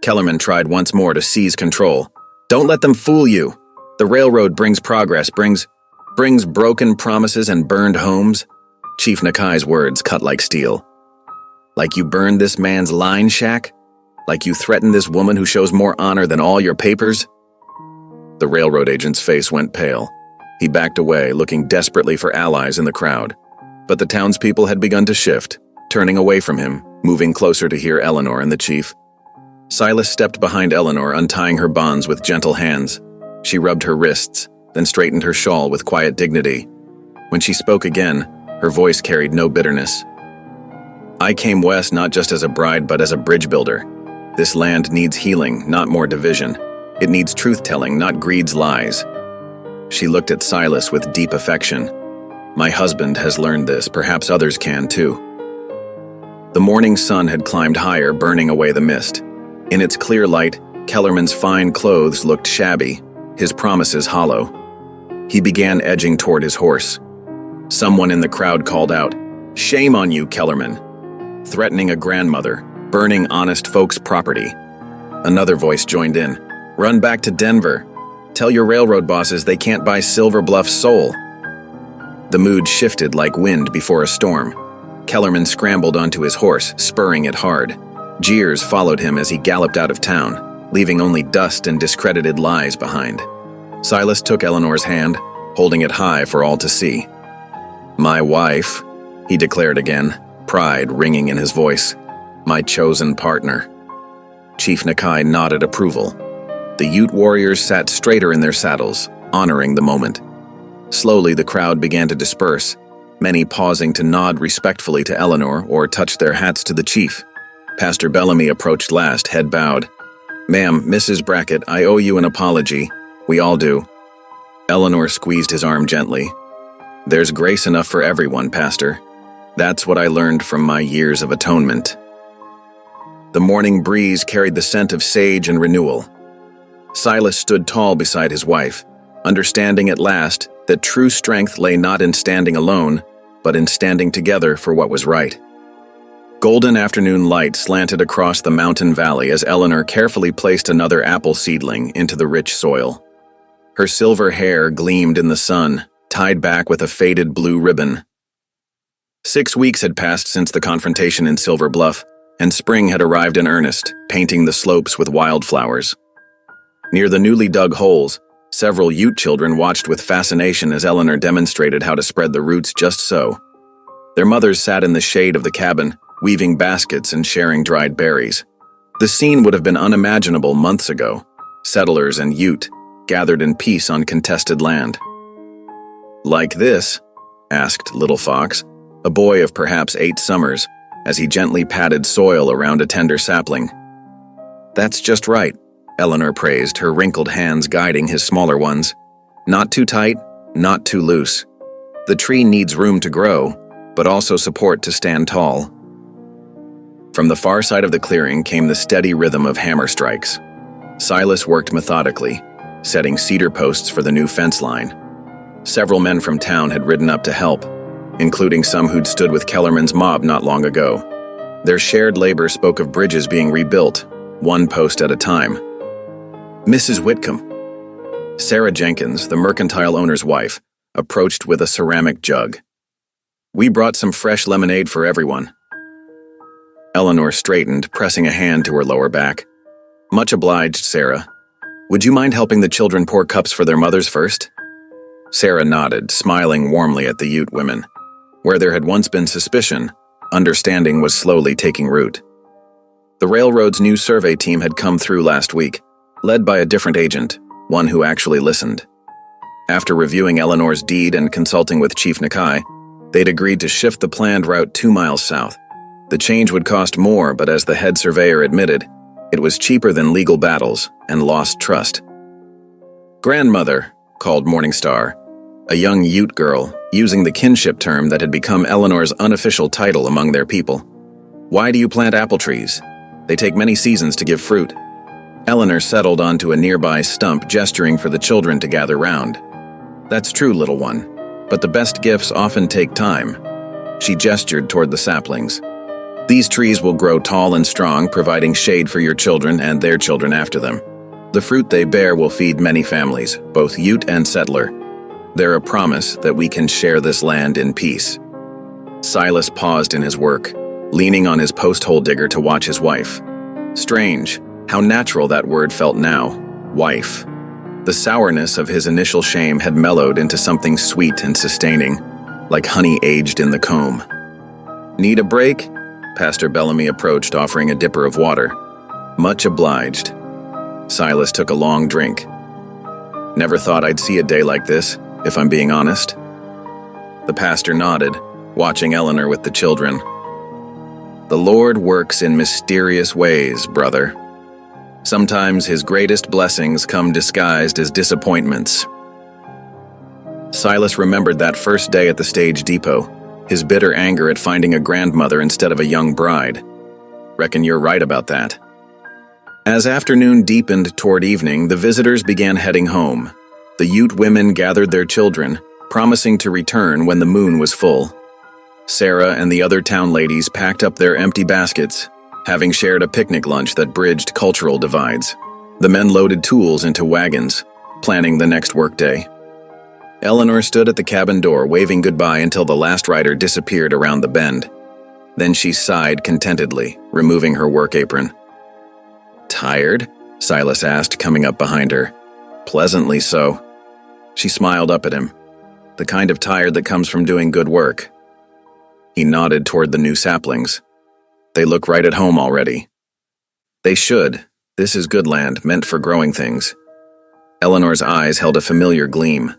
Kellerman tried once more to seize control. Don't let them fool you. The railroad brings progress, brings broken promises and burned homes. Chief Nakai's words cut like steel. Like you burned this man's line shack? Like you threatened this woman who shows more honor than all your papers? The railroad agent's face went pale. He backed away, looking desperately for allies in the crowd. But the townspeople had begun to shift, turning away from him, moving closer to hear Eleanor and the chief. Silas stepped behind Eleanor, untying her bonds with gentle hands. She rubbed her wrists, then straightened her shawl with quiet dignity. When she spoke again, her voice carried no bitterness. I came west not just as a bride, but as a bridge builder. This land needs healing, not more division. It needs truth-telling, not greed's lies. She looked at Silas with deep affection. My husband has learned this, perhaps others can too. The morning sun had climbed higher, burning away the mist. In its clear light, Kellerman's fine clothes looked shabby, his promises hollow. He began edging toward his horse. Someone in the crowd called out, "Shame on you, Kellerman!" Threatening a grandmother, burning honest folks' property. Another voice joined in. Run back to Denver. Tell your railroad bosses they can't buy Silver Bluff's soul. The mood shifted like wind before a storm. Kellerman scrambled onto his horse, spurring it hard. Jeers followed him as he galloped out of town, leaving only dust and discredited lies behind. Silas took Eleanor's hand, holding it high for all to see. My wife, he declared again, pride ringing in his voice. My chosen partner. Chief Nakai nodded approval. The Ute warriors sat straighter in their saddles, honoring the moment. Slowly the crowd began to disperse, many pausing to nod respectfully to Eleanor or touch their hats to the chief. Pastor Bellamy approached last, head bowed. Ma'am, Mrs. Brackett, I owe you an apology. We all do. Eleanor squeezed his arm gently. There's grace enough for everyone, Pastor. That's what I learned from my years of atonement. The morning breeze carried the scent of sage and renewal. Silas stood tall beside his wife, understanding at last that true strength lay not in standing alone, but in standing together for what was right. Golden afternoon light slanted across the mountain valley as Eleanor carefully placed another apple seedling into the rich soil. Her silver hair gleamed in the sun, tied back with a faded blue ribbon. 6 weeks had passed since the confrontation in Silver Bluff, and spring had arrived in earnest, painting the slopes with wildflowers. Near the newly dug holes, several Ute children watched with fascination as Eleanor demonstrated how to spread the roots just so. Their mothers sat in the shade of the cabin, weaving baskets and sharing dried berries. The scene would have been unimaginable months ago. Settlers and Ute gathered in peace on contested land. "Like this?" asked Little Fox, a boy of perhaps 8 summers, as he gently patted soil around a tender sapling. "That's just right," Eleanor praised, her wrinkled hands guiding his smaller ones. "Not too tight, not too loose. The tree needs room to grow, but also support to stand tall." From the far side of the clearing came the steady rhythm of hammer strikes. Silas worked methodically, setting cedar posts for the new fence line. Several men from town had ridden up to help, including some who'd stood with Kellerman's mob not long ago. Their shared labor spoke of bridges being rebuilt, one post at a time. Mrs. Whitcomb, Sarah Jenkins, the mercantile owner's wife, approached with a ceramic jug. "We brought some fresh lemonade for everyone." Eleanor straightened, pressing a hand to her lower back. "Much obliged, Sarah. Would you mind helping the children pour cups for their mothers first?" Sarah nodded, smiling warmly at the Ute women. Where there had once been suspicion, understanding was slowly taking root. The railroad's new survey team had come through last week, led by a different agent, one who actually listened. After reviewing Eleanor's deed and consulting with Chief Nakai, they'd agreed to shift the planned route 2 miles south. The change would cost more, but as the head surveyor admitted, it was cheaper than legal battles and lost trust. "Grandmother," called Morningstar, a young Ute girl, using the kinship term that had become Eleanor's unofficial title among their people. "Why do you plant apple trees? They take many seasons to give fruit." Eleanor settled onto a nearby stump, gesturing for the children to gather round. "That's true, little one, but the best gifts often take time." She gestured toward the saplings. "These trees will grow tall and strong, providing shade for your children and their children after them. The fruit they bear will feed many families, both Ute and settler. They're a promise that we can share this land in peace." Silas paused in his work, leaning on his post-hole digger to watch his wife. Strange, how natural that word felt now, wife. The sourness of his initial shame had mellowed into something sweet and sustaining, like honey aged in the comb. "Need a break?" Pastor Bellamy approached, offering a dipper of water. "Much obliged." Silas took a long drink. "Never thought I'd see a day like this, if I'm being honest." The pastor nodded, watching Eleanor with the children. "The Lord works in mysterious ways, brother. Sometimes his greatest blessings come disguised as disappointments." Silas remembered that first day at the stage depot, his bitter anger at finding a grandmother instead of a young bride. "Reckon you're right about that." As afternoon deepened toward evening, the visitors began heading home. The Ute women gathered their children, promising to return when the moon was full. Sarah and the other town ladies packed up their empty baskets, having shared a picnic lunch that bridged cultural divides. The men loaded tools into wagons, planning the next workday. Eleanor stood at the cabin door, waving goodbye until the last rider disappeared around the bend. Then she sighed contentedly, removing her work apron. "Tired?" Silas asked, coming up behind her. "Pleasantly so." She smiled up at him. "The kind of tired that comes from doing good work." He nodded toward the new saplings. "They look right at home already." "They should. This is good land, meant for growing things." Eleanor's eyes held a familiar gleam.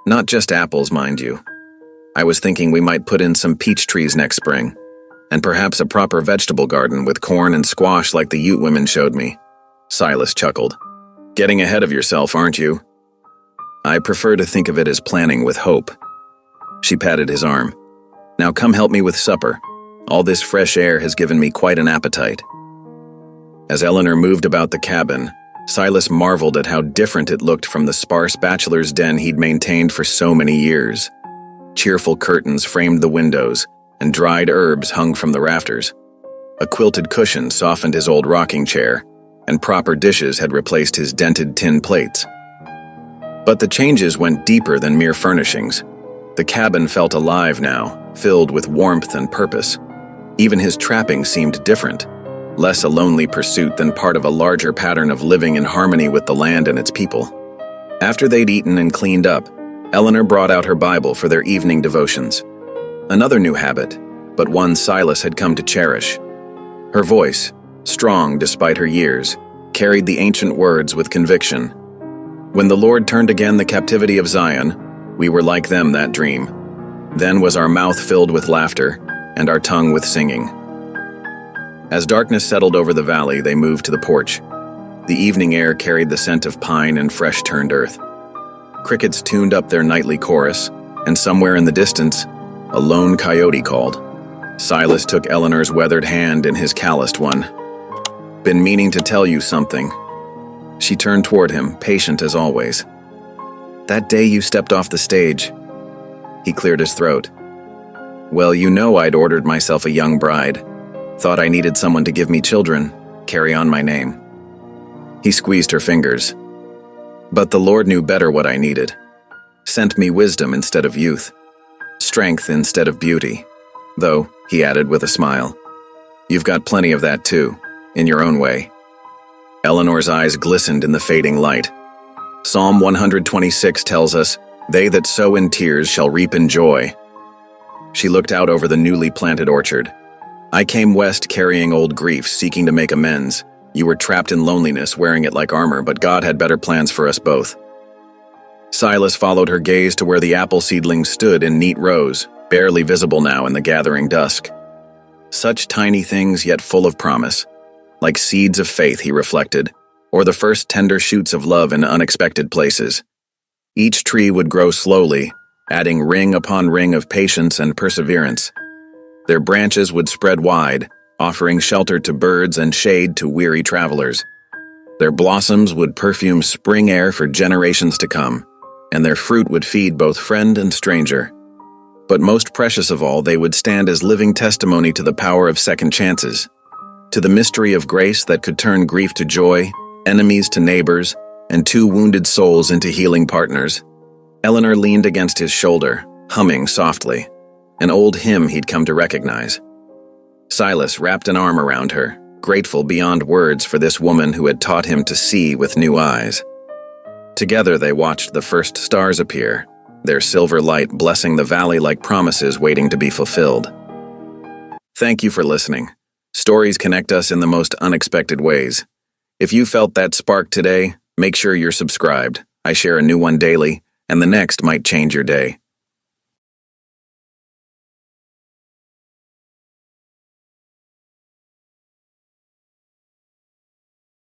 "Not just apples, mind you. I was thinking we might put in some peach trees next spring, and perhaps a proper vegetable garden with corn and squash like the Ute women showed me." Silas chuckled. "Getting ahead of yourself, aren't you?" "I prefer to think of it as planning with hope." She patted his arm. "Now come help me with supper. All this fresh air has given me quite an appetite." As Eleanor moved about the cabin, Silas marveled at how different it looked from the sparse bachelor's den he'd maintained for so many years. Cheerful curtains framed the windows, and dried herbs hung from the rafters. A quilted cushion softened his old rocking chair, and proper dishes had replaced his dented tin plates. But the changes went deeper than mere furnishings. The cabin felt alive now, filled with warmth and purpose. Even his trappings seemed different, less a lonely pursuit than part of a larger pattern of living in harmony with the land and its people. After they'd eaten and cleaned up, Eleanor brought out her Bible for their evening devotions. Another new habit, but one Silas had come to cherish. Her voice, strong despite her years, carried the ancient words with conviction. When the Lord turned again the captivity of Zion, we were like them that dream. Then was our mouth filled with laughter, and our tongue with singing. As darkness settled over the valley, they moved to the porch. The evening air carried the scent of pine and fresh-turned earth. Crickets tuned up their nightly chorus, and somewhere in the distance, a lone coyote called. Silas took Eleanor's weathered hand in his calloused one. "Been meaning to tell you something." She turned toward him, patient as always. "That day you stepped off the stage." He cleared his throat. "Well, you know I'd ordered myself a young bride. Thought I needed someone to give me children, carry on my name." He squeezed her fingers. "But the Lord knew better what I needed. Sent me wisdom instead of youth, strength instead of beauty. Though," he added with a smile, "you've got plenty of that too, in your own way." Eleanor's eyes glistened in the fading light. Psalm 126 tells us, "They that sow in tears shall reap in joy." She looked out over the newly planted orchard. "I came west carrying old griefs, seeking to make amends. You were trapped in loneliness, wearing it like armor, but God had better plans for us both." Silas followed her gaze to where the apple seedlings stood in neat rows, barely visible now in the gathering dusk. Such tiny things, yet full of promise. Like seeds of faith, he reflected, or the first tender shoots of love in unexpected places. Each tree would grow slowly, adding ring upon ring of patience and perseverance. Their branches would spread wide, offering shelter to birds and shade to weary travelers. Their blossoms would perfume spring air for generations to come, and their fruit would feed both friend and stranger. But most precious of all, they would stand as living testimony to the power of second chances, to the mystery of grace that could turn grief to joy, enemies to neighbors, and two wounded souls into healing partners. Eleanor leaned against his shoulder, humming softly, an old hymn he'd come to recognize. Silas wrapped an arm around her, grateful beyond words for this woman who had taught him to see with new eyes. Together they watched the first stars appear, their silver light blessing the valley like promises waiting to be fulfilled. Thank you for listening. Stories connect us in the most unexpected ways. If you felt that spark today, make sure you're subscribed. I share a new one daily, and the next might change your day.